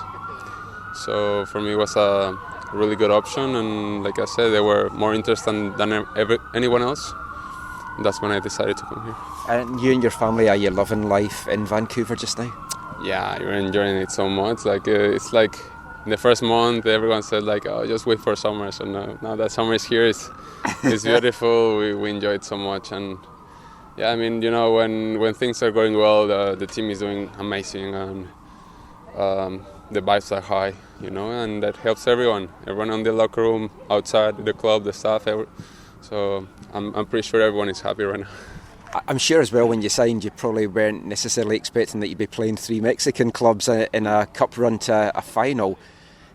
So for me, it was a really good option, and like I said, they were more interested than anyone else. That's when I decided to come here. And you and your family, are you loving life in Vancouver just now? Yeah, you're enjoying it so much. Like it's like in the first month, everyone said like, "Oh, just wait for summer." So now that summer is here, it's beautiful. We enjoy it so much, and yeah, I mean, you know, when things are going well, the team is doing amazing, and the vibes are high, you know, and that helps everyone in the locker room, outside the club, the staff. So I'm pretty sure everyone is happy right now. I'm sure as well when you signed, you probably weren't necessarily expecting that you'd be playing 3 Mexican clubs in a cup run to a final.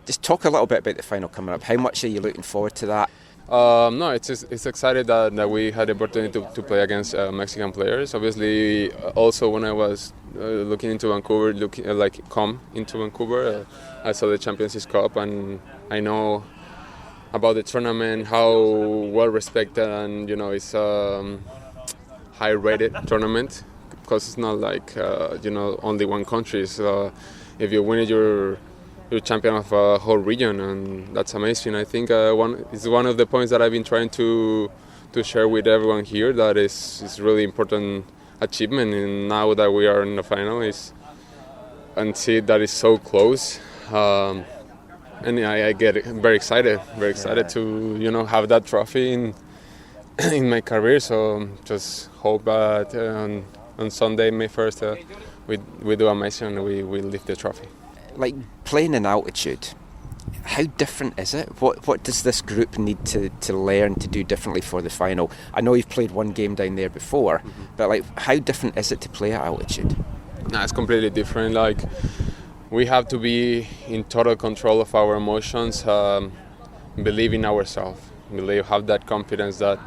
Just talk a little bit about the final coming up. How much are you looking forward to that? No, it's excited that we had the opportunity to play against Mexican players. Obviously, also when I was looking into Vancouver, come into Vancouver. I saw the Champions Cup, and I know about the tournament, how well respected, and it's a high-rated tournament, because it's not like only one country. So if you win it, you're champion of a whole region, and that's amazing. I think it's one of the points that I've been trying to share with everyone here, that is really important achievement. And now that we are in the final, and see that it's so close, and I get very excited to have that trophy in my career. So just hope that on Sunday, May 1st, we do amazing and we lift the trophy. Like playing in altitude, how different is it? What does this group need to learn to do differently for the final? I know you've played one game down there before, but like how different is it to play at altitude? No, it's completely different. Like we have to be in total control of our emotions, believe in ourselves, have that confidence that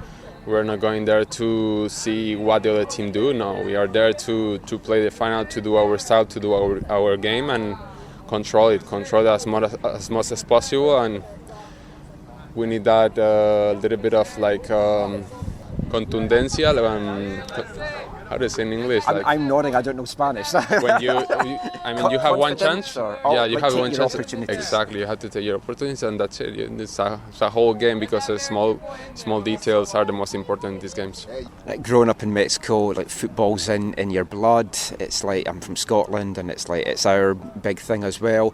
we're not going there to see what the other team do. No, we are there to play the final, to do our style, to do our game, and control it as much as possible. And we need that little bit of like contundencia. How do you say in English? I'm nodding. I don't know Spanish. When you have one chance. You have one chance. Exactly, you have to take your opportunities, and that's it. It's a whole game, because the small details are the most important in these games. Like growing up in Mexico, like football's in your blood. It's like I'm from Scotland, and it's our big thing as well.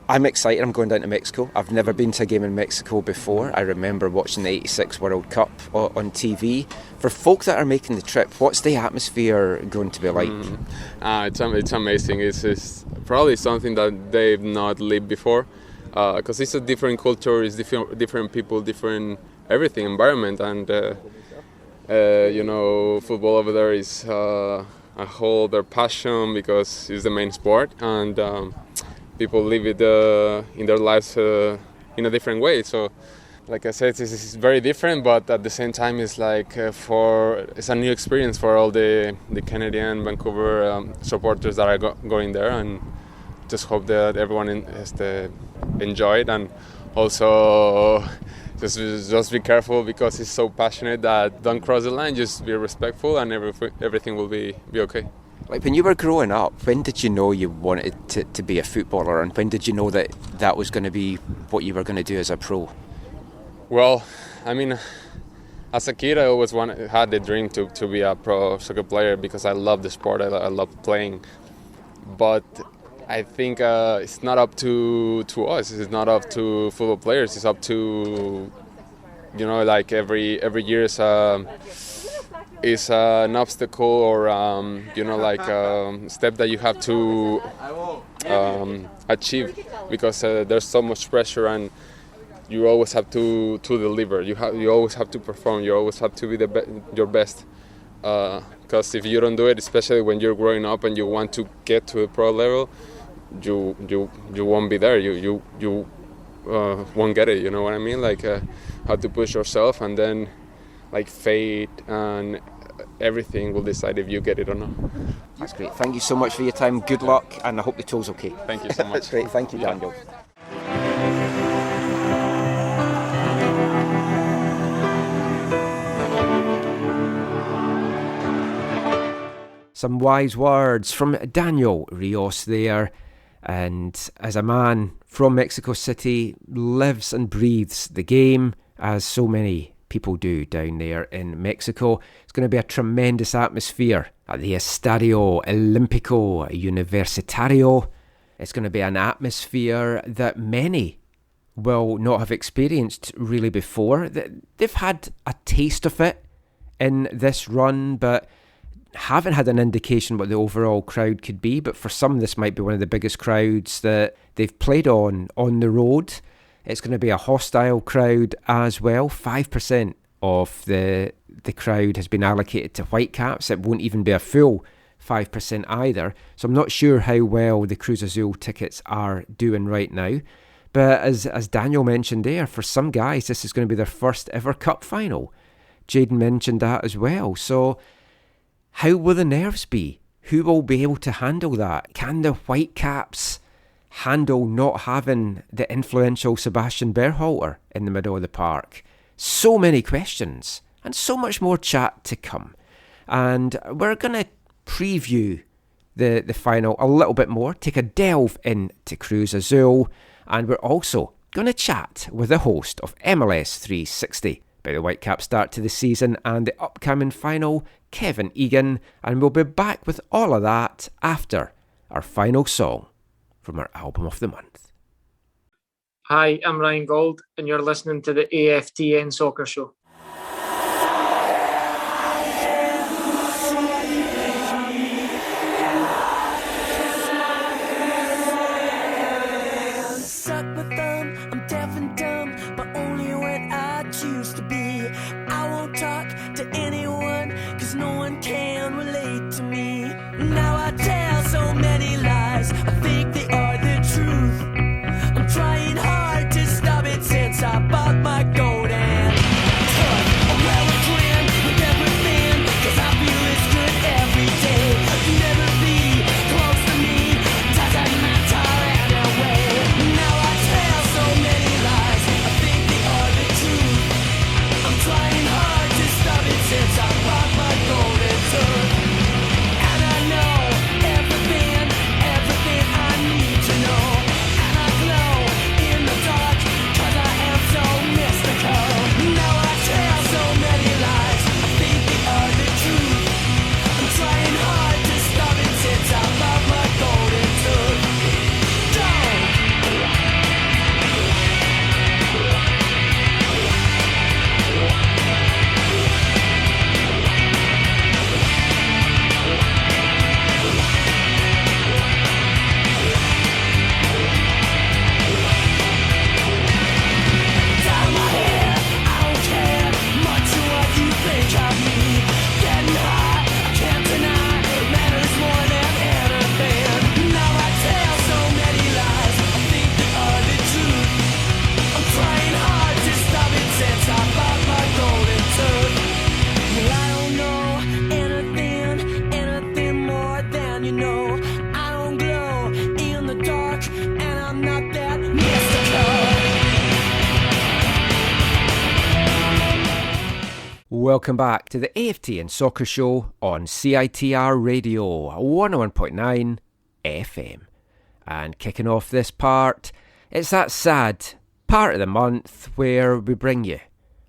I'm excited. I'm going down to Mexico. I've never been to a game in Mexico before. I remember watching the '86 World Cup on TV. For folk that are making the trip, what's the atmosphere going to be like? It's amazing. It's probably something that they've not lived before, because it's a different culture, it's different people, different everything, environment, and football over there is a whole their passion, because it's the main sport, and people live it in their lives in a different way. So, like I said, it's very different, but at the same time, it's like it's a new experience for all the Canadian Vancouver supporters that are going there, and just hope that everyone has to enjoy it, and also just be careful, because it's so passionate that don't cross the line. Just be respectful, and everything will be okay. Like when you were growing up, when did you know you wanted to be a footballer, and when did you know that was going to be what you were going to do as a pro? Well, I mean, as a kid, I always had the dream to be a pro soccer player, because I love the sport, I love playing. But I think it's not up to us, it's not up to football players, it's up to, like every year is an obstacle, or step that you have to achieve, because there's so much pressure, and you always have to deliver. You always have to perform. You always have to be your best. Because if you don't do it, especially when you're growing up and you want to get to the pro level, you won't be there. You won't get it. You know what I mean? Like have to push yourself, and then like fate and everything will decide if you get it or not. That's great. Thank you so much for your time. Good luck, and I hope the toe's okay. Thank you so much. That's great. Thank you, Daniel. Some wise words from Daniel Rios there. And as a man from Mexico City, lives and breathes the game, as so many people do down there in Mexico. It's going to be a tremendous atmosphere at the Estadio Olímpico Universitario. It's going to be an atmosphere that many will not have experienced really before. They've had a taste of it in this run, but haven't had an indication what the overall crowd could be. But for some, this might be one of the biggest crowds that they've played on the road. It's going to be a hostile crowd as well. 5% of the crowd has been allocated to Whitecaps. It won't even be a full 5% either. So I'm not sure how well the Cruz Azul tickets are doing right now. But as Daniel mentioned there, for some guys, this is going to be their first ever cup final. Jaden mentioned that as well. So how will the nerves be? who will be able to handle that? Can the Whitecaps handle not having the influential Sebastian Berhalter in the middle of the park? So many questions and so much more chat to come. And we're going to preview the final a little bit more, take a delve into Cruz Azul, and we're also going to chat with the host of MLS 360 about the Whitecaps start to the season and the upcoming final, Kevin Egan, and we'll be back with all of that after our final song from our album of the month. Hi, I'm Ryan Gold, and you're listening to the AFTN Soccer Show. Suck my thumb, I'm deaf and dumb, but only when I choose to be. I won't talk to anyone, cause no one can relate to me. Now I tell so many lies, I think they are the truth. I'm trying hard to stop it since I bought my gold and tough. I'm well planned with everything, cause I feel it's good every day. Never be close to me, doesn't matter anyway. Now I tell so many lies, I think they are the truth. I'm trying hard to stop it since I bought my golden tooth. And I know everything I need to know. And I glow in the dark, cause I am so mystical. Now I tell so many lies, I think they are the truth. I'm trying hard to stop it since I bought my golden tooth. Don't! Down my hair, I don't care much what you think of me. Getting high, I can't deny, matters more than anything. Now I tell so many lies, I think they are the truth. I'm trying hard to stop it since I bought my golden tooth. Well, I don't know anything more than you know. I don't glow in the dark, and I'm not that mystical. Welcome back to the AFTN Soccer Show on CITR Radio 101.9 FM. And kicking off this part, it's that sad part of the month where we bring you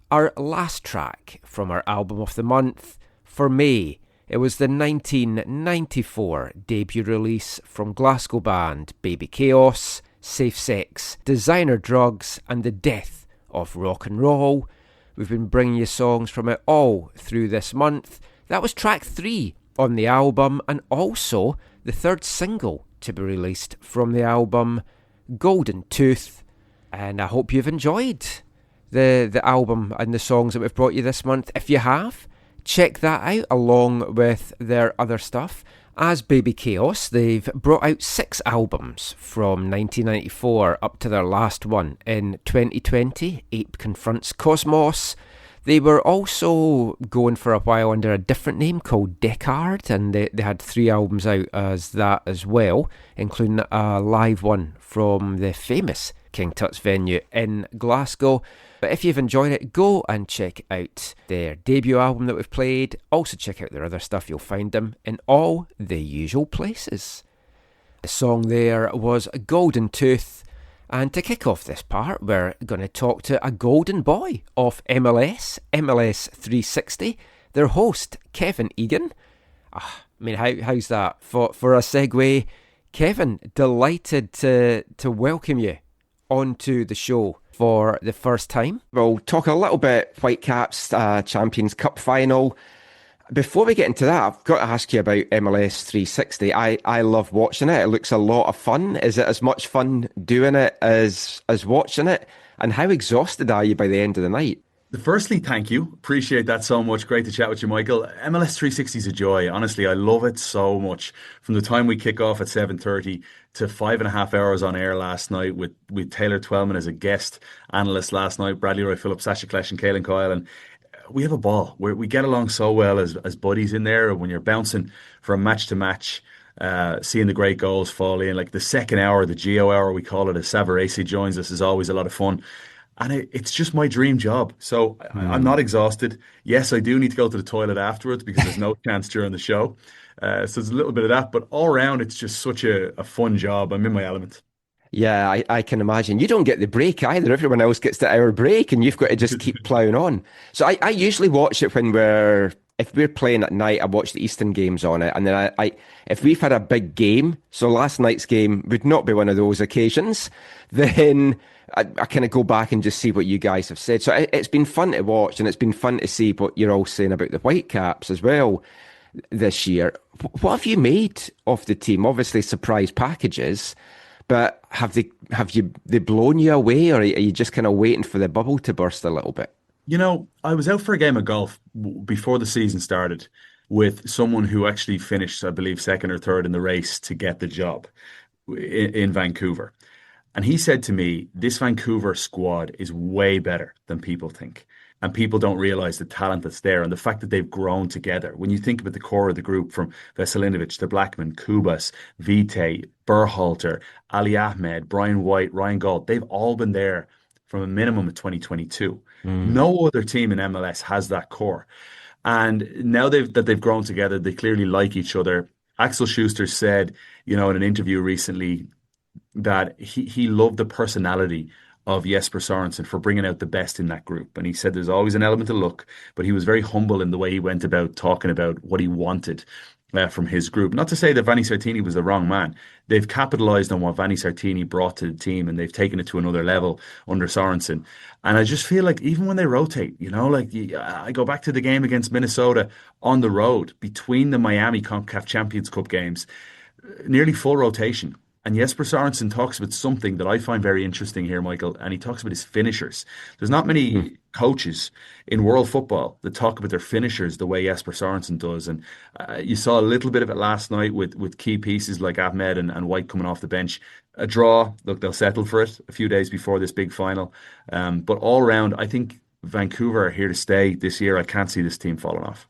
our last track from our album of the month. For May, it was the 1994 debut release from Glasgow band Baby Chaos, Safe Sex, Designer Drugs and the Death of Rock and Roll. We've been bringing you songs from it all through this month. That was track 3 on the album and also the third single to be released from the album, Golden Tooth. And I hope you've enjoyed the album and the songs that we've brought you this month. If you have, check that out along with their other stuff. As Baby Chaos, they've brought out 6 albums from 1994 up to their last one in 2020, Ape Confronts Cosmos. They were also going for a while under a different name called Deckard, and they had 3 albums out as that as well, including a live one from the famous King Tut's venue in Glasgow. But if you've enjoyed it, go and check out their debut album that we've played. Also check out their other stuff. You'll find them in all the usual places. The song there was Golden Tooth. And to kick off this part, we're going to talk to a golden boy of MLS 360, their host, Kevin Egan. How's that? For a segue, Kevin, delighted to welcome you onto the show for the first time. We'll talk a little bit Whitecaps Champions Cup final. Before we get into that, I've got to ask you about MLS 360. I love watching it. It looks a lot of fun. Is it as much fun doing it as watching it? And how exhausted are you by the end of the night? Firstly, thank you. Appreciate that so much. Great to chat with you, Michael. MLS 360 is a joy. Honestly, I love it so much. From the time we kick off at 7:30 to 5.5 hours on air last night with Taylor Twellman as a guest analyst last night, Bradley Roy Phillips, Sasha Klesh and Caelan Coyle. And we have a ball. We get along so well as buddies in there. When you're bouncing from match to match, seeing the great goals fall in, like the second hour, the Geo hour, we call it, as Savarese joins us, is always a lot of fun. And it's just my dream job. So I'm not exhausted. Yes, I do need to go to the toilet afterwards because there's no chance during the show. So there's a little bit of that. But all around, it's just such a fun job. I'm in my element. Yeah, I can imagine. You don't get the break either. Everyone else gets the hour break and you've got to just keep ploughing on. So I usually watch it when if we're playing at night, I watch the Eastern games on it. And then if we've had a big game, so last night's game would not be one of those occasions, then I kind of go back and just see what you guys have said. So it's been fun to watch, and it's been fun to see what you're all saying about the Whitecaps as well this year. What have you made of the team? Obviously surprise packages, but have they blown you away, or are you just kind of waiting for the bubble to burst a little bit? You know, I was out for a game of golf before the season started with someone who actually finished, I believe, second or third in the race to get the job in Vancouver. And he said to me, this Vancouver squad is way better than people think. And people don't realize the talent that's there and the fact that they've grown together. When you think about the core of the group, from Veselinovic to Blackman, Kubas, Vite, Berhalter, Ali Ahmed, Brian White, Ryan Gauld, they've all been there from a minimum of 2022. No other team in MLS has that core. And now that they've grown together, they clearly like each other. Axel Schuster said, in an interview recently, that he loved the personality of Jesper Sorensen for bringing out the best in that group. And he said there's always an element of luck, but he was very humble in the way he went about talking about what he wanted from his group. Not to say that Vanni Sartini was the wrong man. They've capitalized on what Vanni Sartini brought to the team, and they've taken it to another level under Sorensen. And I just feel like even when they rotate, I go back to the game against Minnesota on the road between the Miami CONCACAF Champions Cup games, nearly full rotation. And Jesper Sorensen talks about something that I find very interesting here, Michael, and he talks about his finishers. There's not many coaches in world football that talk about their finishers the way Jesper Sorensen does. And you saw a little bit of it last night with key pieces like Ahmed and White coming off the bench. A draw, look, they'll settle for it a few days before this big final. But all round, I think Vancouver are here to stay this year. I can't see this team falling off.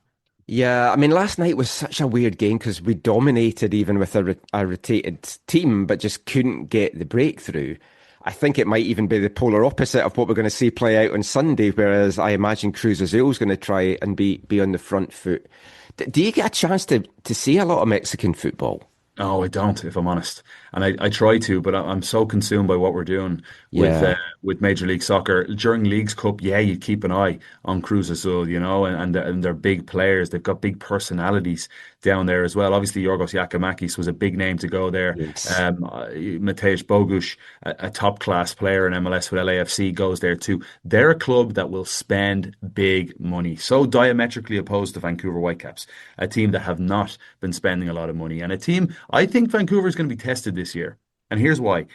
Yeah, I mean, last night was such a weird game because we dominated even with a rotated team, but just couldn't get the breakthrough. I think it might even be the polar opposite of what we're going to see play out on Sunday, whereas I imagine Cruz Azul is going to try and be on the front foot. Do you get a chance to see a lot of Mexican football? No, I don't, if I'm honest. And I try to, but I'm so consumed by what we're doing with Major League Soccer. During Leagues Cup, you keep an eye on Cruz Azul, and they're big players. They've got big personalities down there as well. Obviously, Yorgos Yakimakis was a big name to go there. Yes. Mateusz Bogusz, a top-class player in MLS with LAFC, goes there too. They're a club that will spend big money. So diametrically opposed to Vancouver Whitecaps, a team that have not been spending a lot of money. And a team, I think Vancouver is going to be tested this year. And here's why.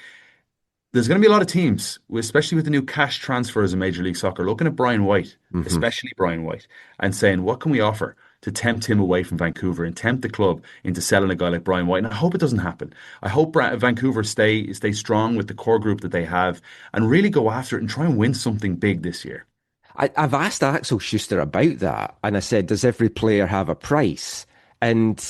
There's going to be a lot of teams, especially with the new cash transfers in Major League Soccer, looking at Brian White, especially Brian White, and saying, what can we offer to tempt him away from Vancouver and tempt the club into selling a guy like Brian White? And I hope it doesn't happen. I hope Vancouver stay strong with the core group that they have and really go after it and try and win something big this year. I've asked Axel Schuster about that, and I said, does every player have a price? And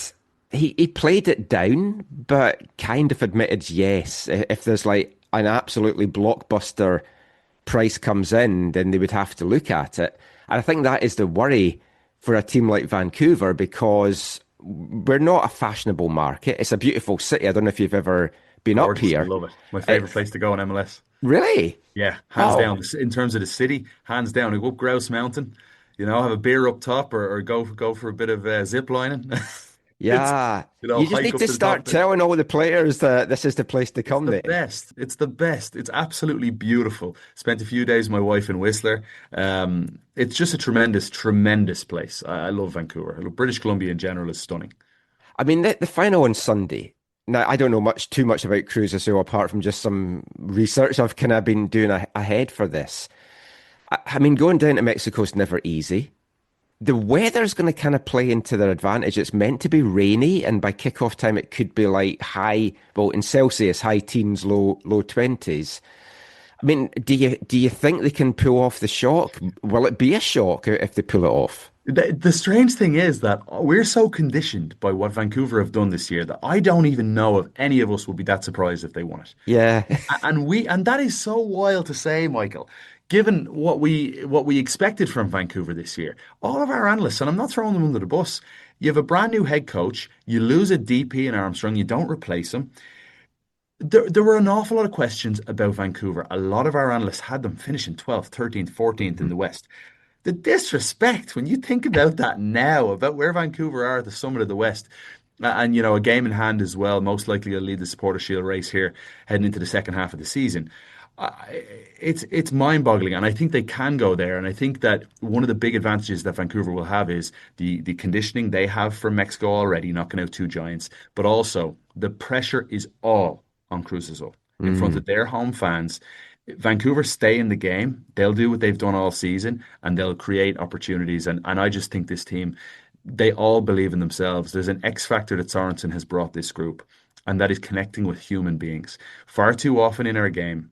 he played it down, but kind of admitted yes. If there's like an absolutely blockbuster price comes in, then they would have to look at it. And I think that is the worry for a team like Vancouver, because we're not a fashionable market. It's a beautiful city. I don't know if you've ever been up here. I love it. My favourite place to go in MLS. Really? Yeah, hands down. In terms of the city, hands down. We go up Grouse Mountain, have a beer up top or go for a bit of zip lining. Yeah, you just need to start telling all the players that this is the place to come. It's the best. It's absolutely beautiful. Spent a few days with my wife in Whistler. It's just a tremendous, tremendous place. I love Vancouver. British Columbia in general is stunning. I mean, the final on Sunday. Now, I don't know too much about Cruz Azul apart from just some research I've kind of been doing ahead for this. I mean, going down to Mexico is never easy. The weather's going to kind of play into their advantage. It's meant to be rainy, and by kickoff time, it could be like in Celsius, high teens, low 20s. I mean, do you think they can pull off the shock? Will it be a shock if they pull it off? The strange thing is that we're so conditioned by what Vancouver have done this year that I don't even know if any of us would be that surprised if they won it. Yeah. And that is so wild to say, Michael, given what we expected from Vancouver this year. All of our analysts, and I'm not throwing them under the bus, you have a brand new head coach, you lose a DP in Armstrong, you don't replace him. There were an awful lot of questions about Vancouver. A lot of our analysts had them finishing 12th, 13th, 14th in the West. The disrespect, when you think about that now, about where Vancouver are at the summit of the West, and a game in hand as well, most likely will lead the Supporter Shield race here heading into the second half of the season. It's mind-boggling, and I think they can go there. And I think that one of the big advantages that Vancouver will have is the conditioning they have from Mexico already, knocking out two giants, but also the pressure is all on Cruz Azul in front of their home fans. Vancouver stay in the game. They'll do what they've done all season, and they'll create opportunities. And I just think this team, they all believe in themselves. There's an X factor that Sorensen has brought this group, and that is connecting with human beings. Far too often in our game,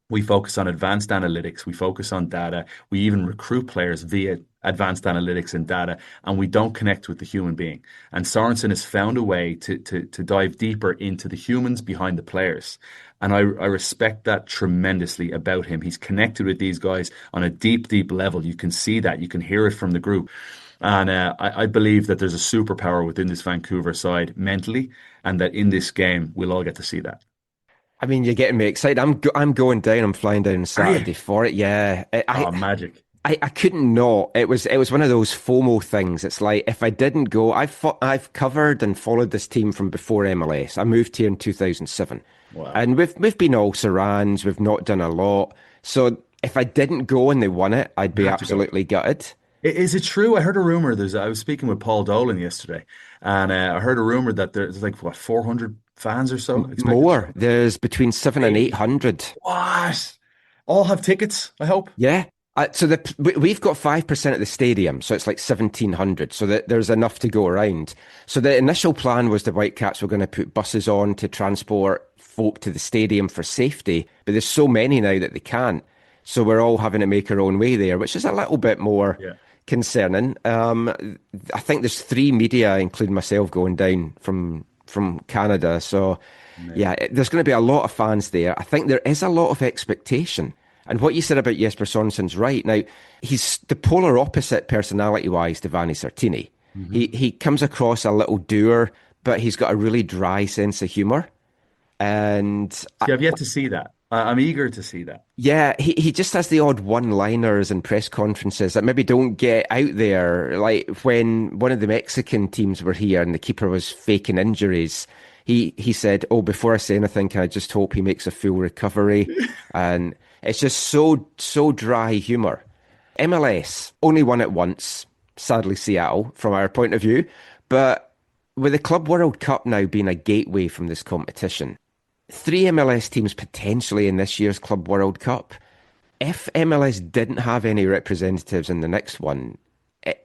we focus on advanced analytics. We focus on data. We even recruit players via advanced analytics and data, and we don't connect with the human being. And Sorensen has found a way to dive deeper into the humans behind the players. And I respect that tremendously about him. He's connected with these guys on a deep, deep level. You can see that. You can hear it from the group. And I believe that there's a superpower within this Vancouver side mentally, and that in this game, we'll all get to see that. I mean, you're getting me excited. I'm going down. I'm flying down Saturday for it. Yeah. Magic. I couldn't not. It was one of those FOMO things. It's like, if I didn't go, I've covered and followed this team from before MLS. I moved here in 2007. Wow. And we've been all Sarans. We've not done a lot. So if I didn't go and they won it, I'd be absolutely gutted. Is it true? I heard a rumor. I was speaking with Paul Dolan yesterday, and I heard a rumor that there's like 400 fans or so. More. There's between 700 and 800. What? All have tickets, I hope. Yeah. So we've got 5% of the stadium, so it's like 1,700. So there's enough to go around. So the initial plan was the Whitecaps were going to put buses on to transport folk to the stadium for safety, but there's so many now that they can't. So we're all having to make our own way there, which is a little bit more concerning. I think there's 3 media, including myself, going down from Canada. So yeah, there's going to be a lot of fans there. I think there is a lot of expectation. And what you said about Jesper Sorensen's right. Now, he's the polar opposite personality-wise to Vanni Sartini. Mm-hmm. He comes across a little dour, but he's got a really dry sense of humour. And I've yet to see that. I'm eager to see that. Yeah, he just has the odd one-liners and press conferences that maybe don't get out there. Like when one of the Mexican teams were here and the keeper was faking injuries, he said, "Oh, before I say anything, can I just hope he makes a full recovery?" And it's just so dry humour. MLS only won it once, sadly Seattle, from our point of view. But with the Club World Cup now being a gateway from this competition, 3 MLS teams potentially in this year's Club World Cup. If MLS didn't have any representatives in the next one,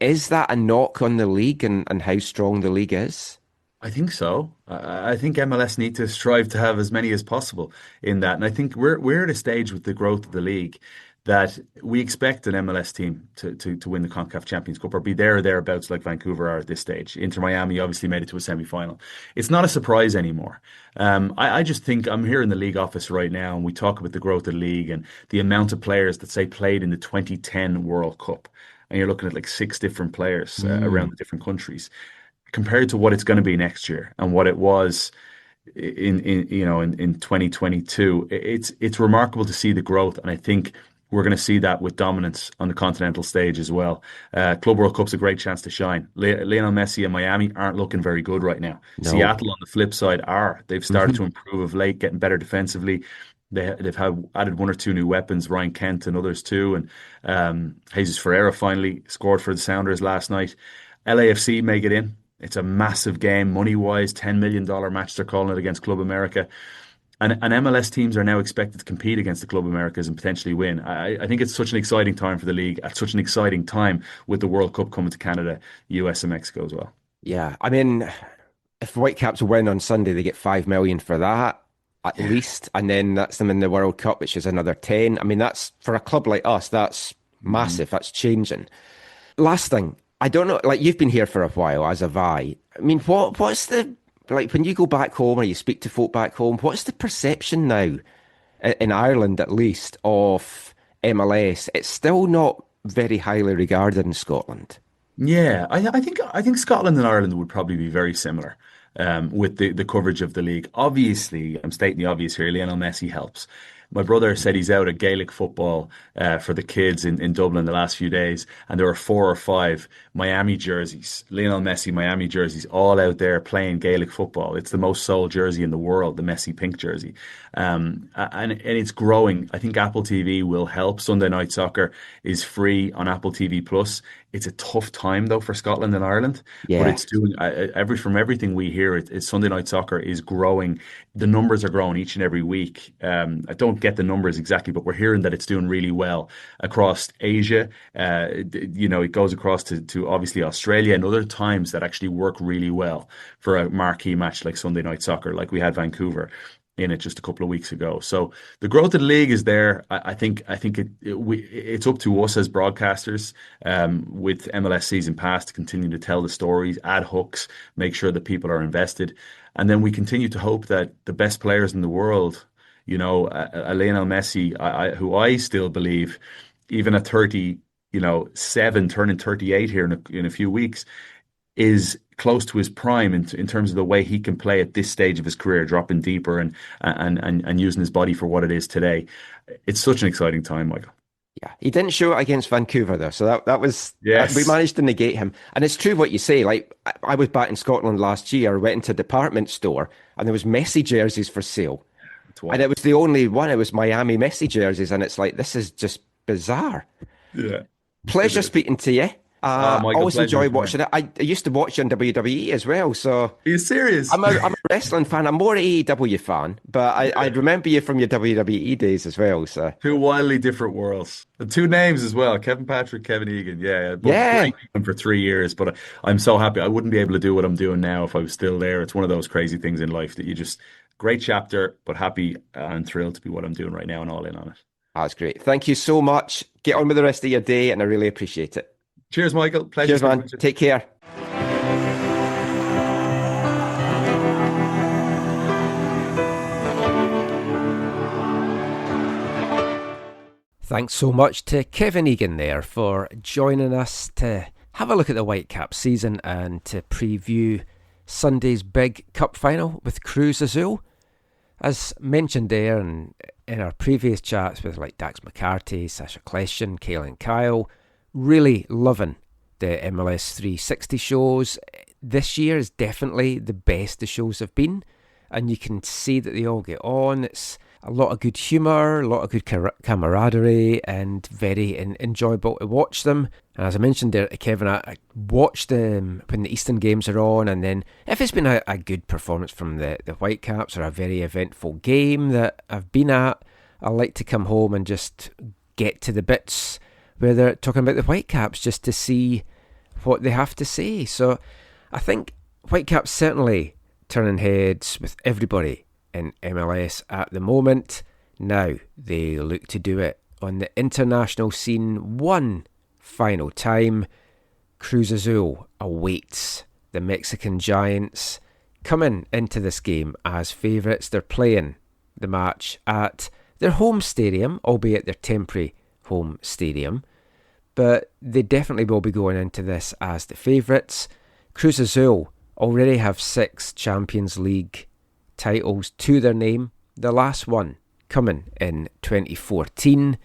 is that a knock on the league and how strong the league is? I think so. I think MLS need to strive to have as many as possible in that. And I think we're at a stage with the growth of the league that we expect an MLS team to win the CONCACAF Champions Cup or be there or thereabouts like Vancouver are at this stage. Inter Miami obviously made it to a semi-final. It's not a surprise anymore. I just think I'm here in the league office right now and we talk about the growth of the league and the amount of players that say played in the 2010 World Cup. And you're looking at like 6 different players around the different countries compared to what it's going to be next year and what it was in 2022. It's remarkable to see the growth, and I think we're going to see that with dominance on the continental stage as well. Club World Cup's a great chance to shine. Lionel Messi and Miami aren't looking very good right now. No. Seattle on the flip side are. They've started to improve of late, getting better defensively. They've added 1 or 2 new weapons, Ryan Kent and others too. And Jesus Ferreira finally scored for the Sounders last night. LAFC may get in. It's a massive game, money-wise, $10 million match they're calling it against Club America. And MLS teams are now expected to compete against the Club Americas and potentially win. I think it's such an exciting time for the league at such an exciting time with the World Cup coming to Canada, US and Mexico as well. Yeah, I mean, if Whitecaps win on Sunday, they get $5 million for that. at least, and then that's them in the World Cup, which is another 10. I mean, that's, for a club like us, that's massive. That's changing. Last thing, I don't know, like, you've been here for a while, as have I. I mean, what's the, like, when you go back home or you speak to folk back home, what's the perception now, in Ireland at least, of MLS? It's still not very highly regarded in Scotland. Yeah, I think Scotland and Ireland would probably be very similar with the coverage of the league. Obviously, I'm stating the obvious here, Lionel Messi helps. My brother said he's out at Gaelic football for the kids in Dublin the last few days, and there were 4 or 5 Miami jerseys, Lionel Messi Miami jerseys, all out there playing Gaelic football. It's the most sold jersey in the world, the Messi pink jersey. And it's growing. I think Apple TV will help. Sunday Night Soccer is free on Apple TV Plus. It's a tough time though for Scotland and Ireland, but it's doing from everything we hear. Sunday Night Soccer is growing. The numbers are growing each and every week. I don't get the numbers exactly, but we're hearing that it's doing really well across Asia. It goes across to obviously Australia and other times that actually work really well for a marquee match like Sunday Night Soccer, like we had Vancouver in it just a couple of weeks ago. So the growth of the league is there. I think it's up to us as broadcasters with MLS Season Pass to continue to tell the stories, add hooks, make sure that people are invested. And then we continue to hope that the best players in the world, Lionel Messi, who I still believe, even at 37, turning 38 here in a few weeks, is close to his prime in terms of the way he can play at this stage of his career, dropping deeper and using his body for what it is today. It's such an exciting time, Michael. Yeah, he didn't show it against Vancouver though, so that was, yes. We managed to negate him. And it's true what you say. Like, I was back in Scotland last year, went into a department store, and there was Messi jerseys for sale, and it was the only one. It was Miami Messi jerseys, and it's like, this is just bizarre. Yeah, pleasure speaking to you. Michael, always enjoy watching it. I used to watch you on WWE as well. So, are you serious? I'm a wrestling fan. I'm more AEW fan, but I remember you from your WWE days as well. So, 2 wildly different worlds. The 2 names as well: Kevin Patrick, Kevin Egan. Yeah. For 3 years, but I'm so happy. I wouldn't be able to do what I'm doing now if I was still there. It's one of those crazy things in life that you just, great chapter, but happy and thrilled to be what I'm doing right now and all in on it. That's great. Thank you so much. Get on with the rest of your day, and I really appreciate it. Cheers, Michael. Pleasure. Cheers, man. Take care. Thanks so much to Kevin Egan there for joining us to have a look at the Whitecaps season and to preview Sunday's big cup final with Cruz Azul. As mentioned there and in our previous chats with like Dax McCarthy, Sasha Kleshin, Kaelin Kyle, really loving the MLS 360 shows. This year is definitely the best the shows have been, and you can see that they all get on. It's a lot of good humour, a lot of good camaraderie, and very enjoyable to watch them. And as I mentioned there to Kevin, I watch them when the Eastern games are on, and then if it's been a good performance from the Whitecaps or a very eventful game that I've been at, I like to come home and just get to the bits where they're talking about the Whitecaps just to see what they have to say. So I think Whitecaps certainly turning heads with everybody in MLS at the moment. Now they look to do it on the international scene one final time. Cruz Azul awaits the Mexican Giants coming into this game as favourites. They're playing the match at their home stadium, albeit their temporary home stadium, but they definitely will be going into this as the favourites. Cruz Azul already have 6 Champions League titles to their name, the last one coming in 2014.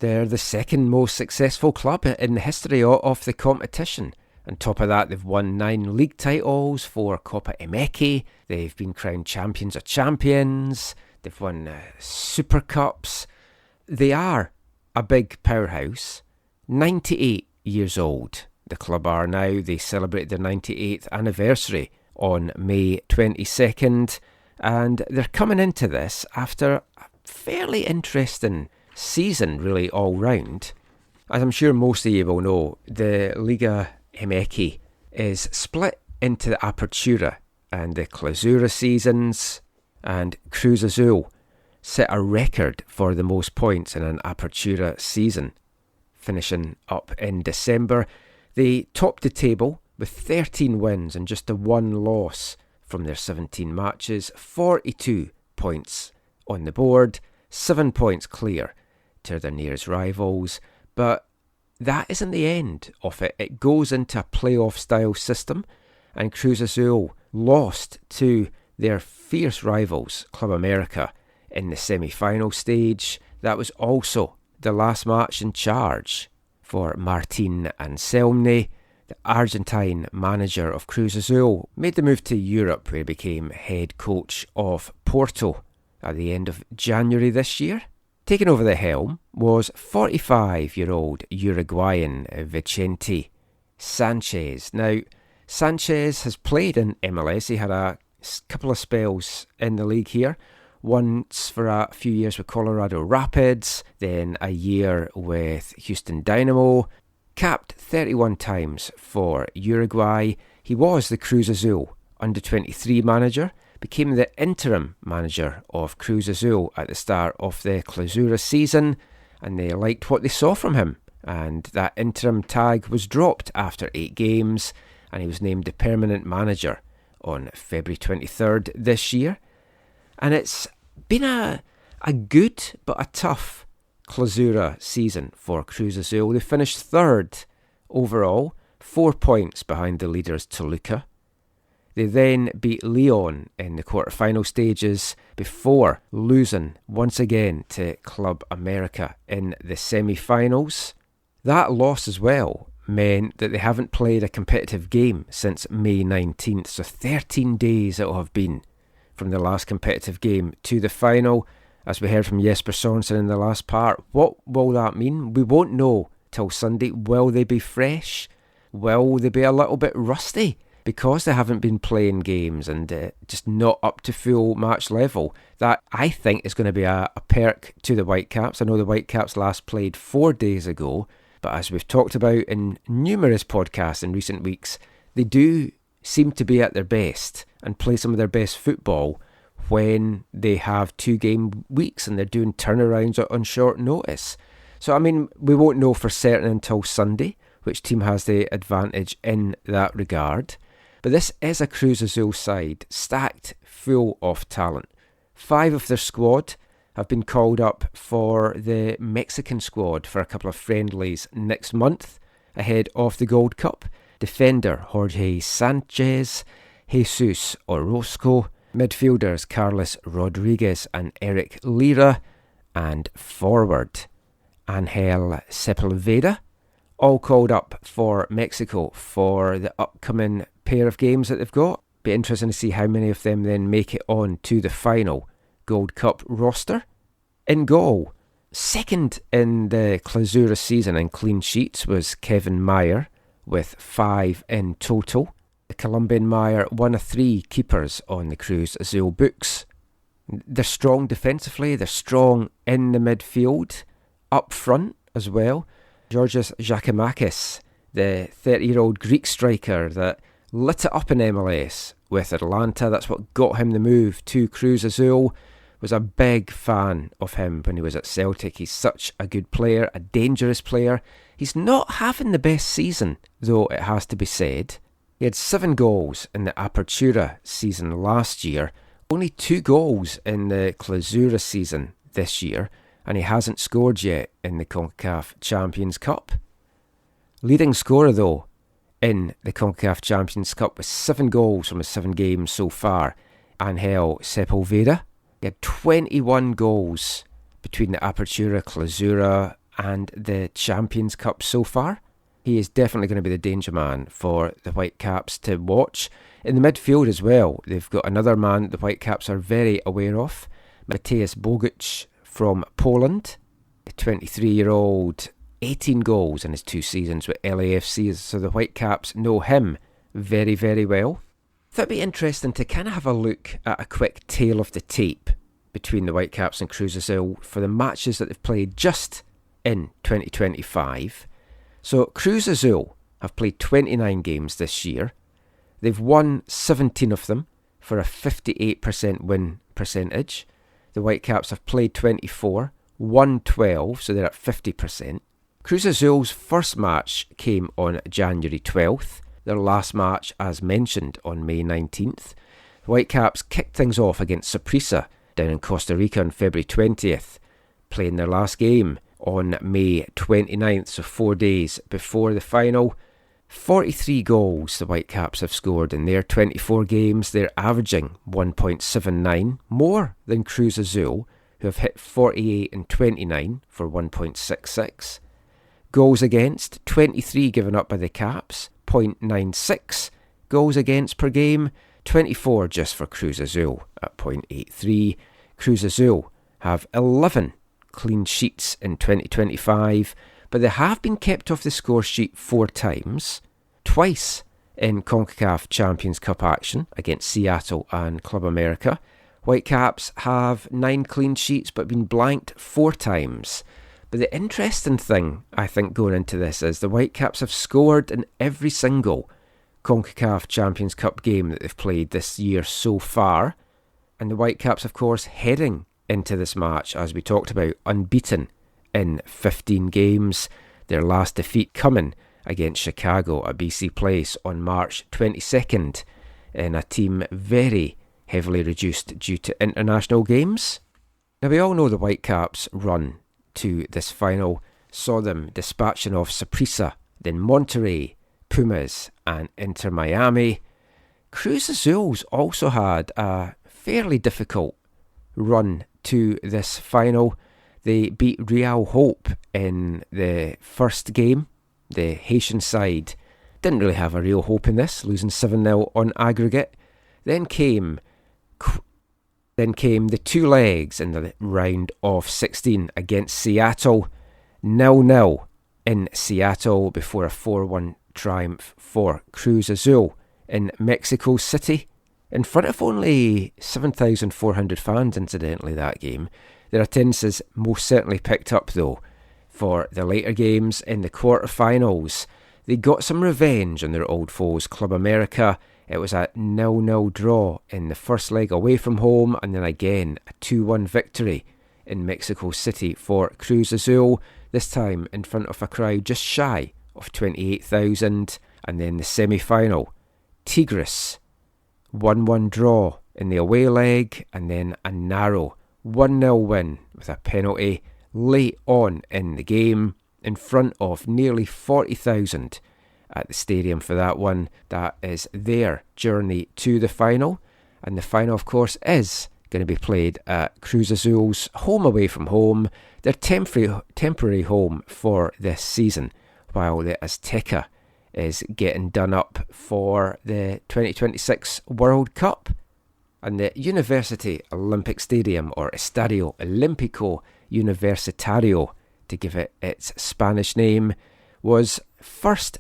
They're the second most successful club in the history of the competition. On top of that, they've won 9 league titles, 4 Copa MX, they've been crowned champions of champions, they've won Super Cups. They are a big powerhouse. 98 years old the club are now. They celebrated their 98th anniversary on May 22nd, and they're coming into this after a fairly interesting season, really, all round. As I'm sure most of you will know, the Liga MX is split into the Apertura and the Clausura seasons, and Cruz Azul set a record for the most points in an Apertura season. Finishing up in December, they topped the table with 13 wins and just the one loss from their 17 matches, 42 points on the board, 7 points clear to their nearest rivals. But that isn't the end of it. It goes into a playoff style system, and Cruz Azul lost to their fierce rivals, Club America, in the semi-final stage. That was also the last match in charge for Martin Anselmi. The Argentine manager of Cruz Azul made the move to Europe, where he became head coach of Porto at the end of January this year. Taking over the helm was 45-year-old Uruguayan Vicente Sanchez. Now, Sanchez has played in MLS. He had a couple of spells in the league here. Once for a few years with Colorado Rapids, then a year with Houston Dynamo. Capped 31 times for Uruguay. He was the Cruz Azul under-23 manager, became the interim manager of Cruz Azul at the start of the Clausura season, and they liked what they saw from him. And that interim tag was dropped after 8 games, and he was named the permanent manager on February 23rd this year. And it's been a good but a tough Clausura season for Cruz Azul. They finished 3rd overall, 4 points behind the leaders Toluca. They then beat Leon in the quarter-final stages before losing once again to Club America in the semi-finals. That loss as well meant that they haven't played a competitive game since May 19th, so 13 days it will have been from the last competitive game to the final. As we heard from Jesper Sorensen in the last part, what will that mean? We won't know till Sunday. Will they be fresh? Will they be a little bit rusty because they haven't been playing games and just not up to full match level? That, I think, is going to be a perk to the Whitecaps. I know the Whitecaps last played 4 days ago, but as we've talked about in numerous podcasts in recent weeks, they do seem to be at their best and play some of their best football when they have 2-game weeks and they're doing turnarounds on short notice. So, I mean, we won't know for certain until Sunday which team has the advantage in that regard. But this is a Cruz Azul side stacked full of talent. 5 of their squad have been called up for the Mexican squad for a couple of friendlies next month ahead of the Gold Cup. Defender Jorge Sanchez, Jesus Orozco, midfielders Carlos Rodriguez and Eric Lira, and forward Angel Sepulveda, all called up for Mexico for the upcoming pair of games that they've got. Be interesting to see how many of them then make it on to the final Gold Cup roster. In goal, second in the Clausura season in clean sheets was Kevin Meyer with 5 in total. The Colombian Meyer, one of 3 keepers on the Cruz Azul books. They're strong defensively, they're strong in the midfield, up front as well. Georgios Giacomakis, the 30-year-old Greek striker that lit it up in MLS with Atlanta, that's what got him the move to Cruz Azul. Was a big fan of him when he was at Celtic. He's such a good player, a dangerous player. He's not having the best season, though, it has to be said. He had 7 goals in the Apertura season last year, only 2 goals in the Clausura season this year, and he hasn't scored yet in the CONCACAF Champions Cup. Leading scorer, though, in the CONCACAF Champions Cup with 7 goals from his 7 games so far, Angel Sepulveda. He had 21 goals between the Apertura, Clausura and the Champions Cup so far. He is definitely going to be the danger man for the Whitecaps to watch. In the midfield as well, they've got another man the Whitecaps are very aware of, Mateusz Bogusz from Poland. The 23-year-old, 18 goals in his 2 seasons with LAFC, so the Whitecaps know him very, very well. That'd be interesting to kind of have a look at a quick tale of the tape between the Whitecaps and Cruz Azul for the matches that they've played just in 2025. So Cruz Azul have played 29 games this year. They've won 17 of them, for a 58% win percentage. The Whitecaps have played 24, won 12, so they're at 50%. Cruz Azul's first match came on January 12th. Their last match, as mentioned, on May 19th. The Whitecaps kicked things off against Saprissa down in Costa Rica on February 20th, playing their last game on May 29th, so 4 days before the final. 43 goals the Whitecaps have scored in their 24 games. They're averaging 1.79, more than Cruz Azul, who have hit 48 and 29 for 1.66. Goals against, 23 given up by the Caps, 0.96 goals against per game, 24 just for Cruz Azul at 0.83. Cruz Azul have 11 clean sheets in 2025, but they have been kept off the score sheet 4 times, twice in CONCACAF Champions Cup action against Seattle and Club America. Whitecaps have 9 clean sheets but been blanked 4 times. But the interesting thing, I think, going into this is the Whitecaps have scored in every single CONCACAF Champions Cup game that they've played this year so far. And the Whitecaps, of course, heading into this match, as we talked about, unbeaten in 15 games. Their last defeat coming against Chicago at BC Place on March 22nd in a team very heavily reduced due to international games. Now, we all know the Whitecaps' run to this final saw them dispatching off Saprissa, then Monterrey, Pumas and Inter Miami. Cruz Azul's also had a fairly difficult run to this final. They beat Real Hope in the first game. The Haitian side didn't really have a real hope in this, losing 7-0 on aggregate. Then came the 2 legs in the round of 16 against Seattle. 0-0 in Seattle before a 4-1 triumph for Cruz Azul in Mexico City. In front of only 7,400 fans, incidentally, that game. Their attendances most certainly picked up, though, for the later games in the quarterfinals. They got some revenge on their old foes, Club America. It was a 0-0 draw in the first leg away from home, and then again a 2-1 victory in Mexico City for Cruz Azul, this time in front of a crowd just shy of 28,000. And then the semi-final, Tigres, 1-1 draw in the away leg, and then a narrow 1-0 win with a penalty late on in the game in front of nearly 40,000 at the stadium for that one. That is their journey to the final, and the final, of course, is going to be played at Cruz Azul's home away from home, their temporary home for this season, while the Azteca is getting done up for the 2026 World Cup. And the University Olympic Stadium, or Estadio Olímpico Universitario, to give it its Spanish name, was first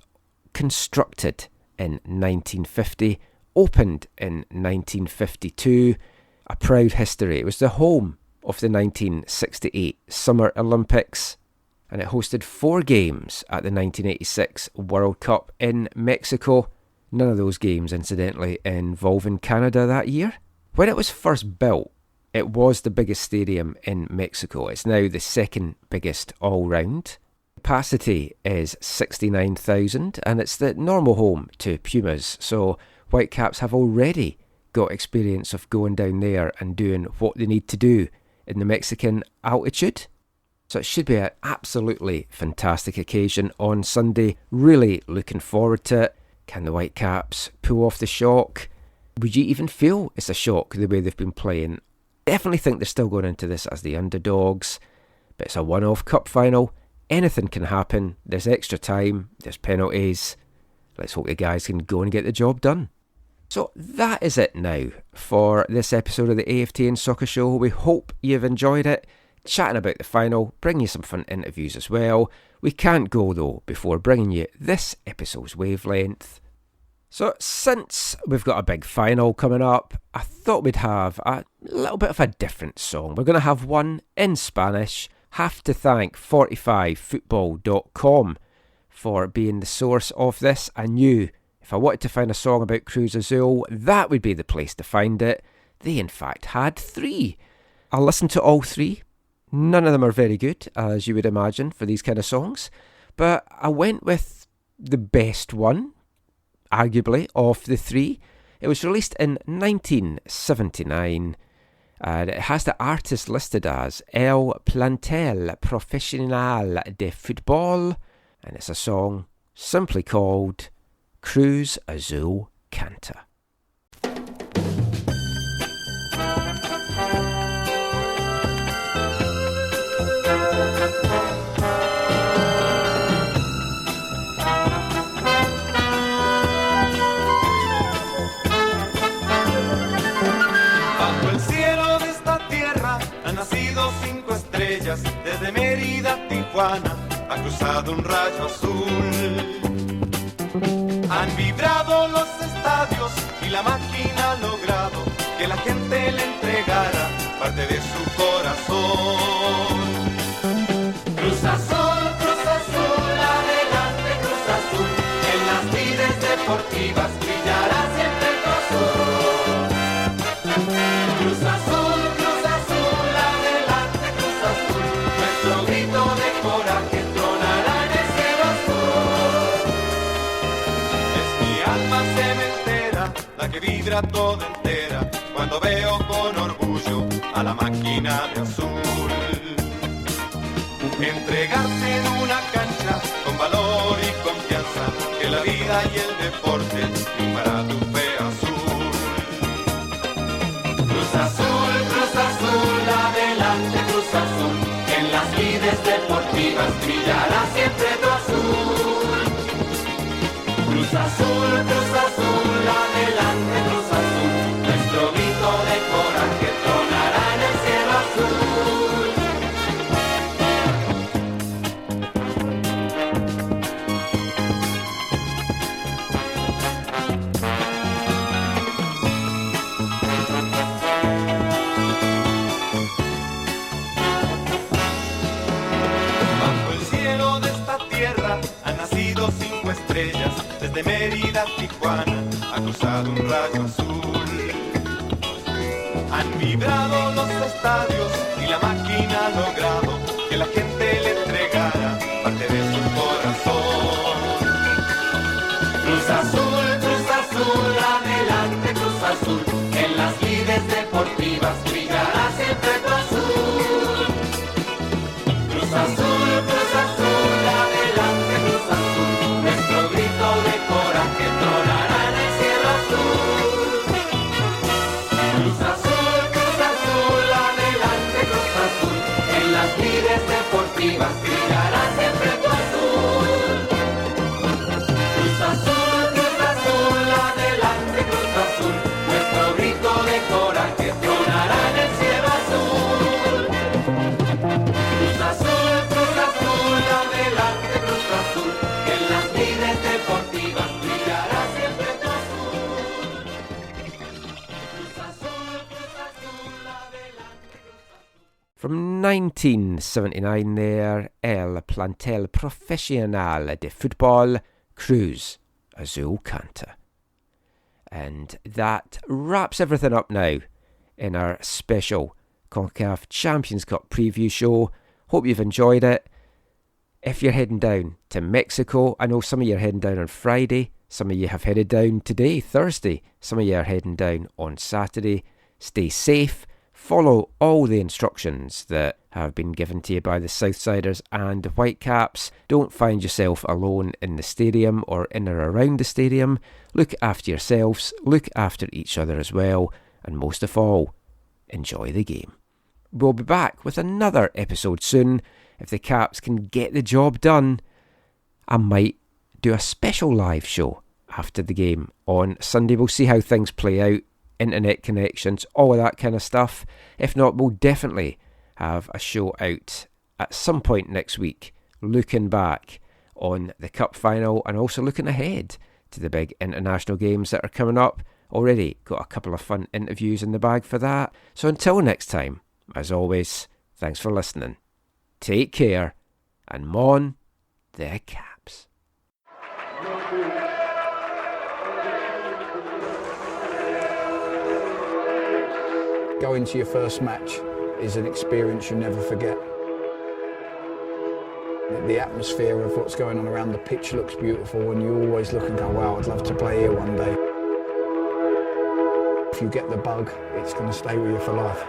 constructed in 1950, opened in 1952, a proud history. It was the home of the 1968 Summer Olympics, and it hosted 4 games at the 1986 World Cup in Mexico. None of those games, incidentally, involving Canada that year. When it was first built, it was the biggest stadium in Mexico. It's now the second biggest all round. Capacity is 69,000, and it's the normal home to Pumas, so Whitecaps have already got experience of going down there and doing what they need to do in the Mexican altitude. So it should be an absolutely fantastic occasion on Sunday. Really looking forward to it. Can the Whitecaps pull off the shock? Would you even feel it's a shock the way they've been playing? Definitely think they're still going into this as the underdogs, but it's a one-off cup final. Anything can happen. There's extra time. There's penalties. Let's hope the guys can go and get the job done. So that is it now for this episode of the AFTN Soccer Show. We hope you've enjoyed it. Chatting about the final, bringing you some fun interviews as well. We can't go, though, before bringing you this episode's wavelength. So since we've got a big final coming up, I thought we'd have a little bit of a different song. We're going to have one in Spanish. Have to thank 45football.com for being the source of this. A new If I wanted to find a song about Cruz Azul, that would be the place to find it. They in fact had 3. I'll listen to all 3. None of them are very good, as you would imagine, for these kind of songs. But I went with the best one, arguably, of the 3. It was released in 1979, and it has the artist listed as El Plantel Profesional de Fútbol, and it's a song simply called Cruz Azul Canta. Desde Mérida a Tijuana ha cruzado un rayo azul. Han vibrado los estadios y la máquina ha logrado que la gente le entregara parte de su corazón. Cruz Azul, adelante Cruz Azul, en las lides deportivas brillará siempre tu azul. Cruz Azul. Que vibra toda entera cuando veo con orgullo a la máquina de azul entregarse en una cancha con valor y confianza, que la vida y el deporte para tu fe azul. Cruz Azul, adelante Cruz Azul, en las lides deportivas brillará siempre tu azul. Cruz Azul, adelante Cruz Azul, nuestro grito de coraje tronará en el cielo azul. Bajo el cielo de esta tierra han nacido 5 estrellas, desde Mérida a Tijuana ha cruzado un rayo azul. Han vibrado los estadios y la máquina ha logrado que la gente le entregara parte de su corazón. Cruz Azul, adelante Cruz Azul, en las lides deportivas brillará siempre tu azul. Cruz Azul, adelante Cruz Azul, nuestro grito de coraje tronará en el cielo azul. Cruz Azul, adelante Cruz Azul, en las lides deportivas brillará siempre tu azul. Cruz Azul, adelante Cruz Azul, nuestro grito de coraje tronará en el cielo azul. Cruz Azul, adelante Cruz Azul, en las lides deportivas brillará siempre tu azul. Cruz Azul, adelante Cruz Azul. From 1979 there, El Plantel Profesional de Fútbol, Cruz Azul Canta. And that wraps everything up now in our special CONCACAF Champions Cup preview show. Hope you've enjoyed it. If you're heading down to Mexico, I know some of you are heading down on Friday, some of you have headed down today, Thursday, some of you are heading down on Saturday. Stay safe, follow all the instructions that have been given to you by the Southsiders and the Whitecaps. Don't find yourself alone in the stadium or in or around the stadium. Look after yourselves, look after each other as well, and most of all, enjoy the game. We'll be back with another episode soon. If the Caps can get the job done, I might do a special live show after the game on Sunday. We'll see how things play out, internet connections, all of that kind of stuff. If not, we'll definitely have a show out at some point next week, looking back on the Cup final and also looking ahead to the big international games that are coming up. Already got a couple of fun interviews in the bag for that. So until next time, as always, thanks for listening. Take care, and Mon the Caps. Going to your first match is an experience you never forget. The atmosphere of what's going on around the pitch looks beautiful, and you always look and go, wow, I'd love to play here one day. If you get the bug, it's going to stay with you for life.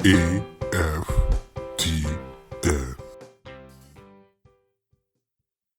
AFTN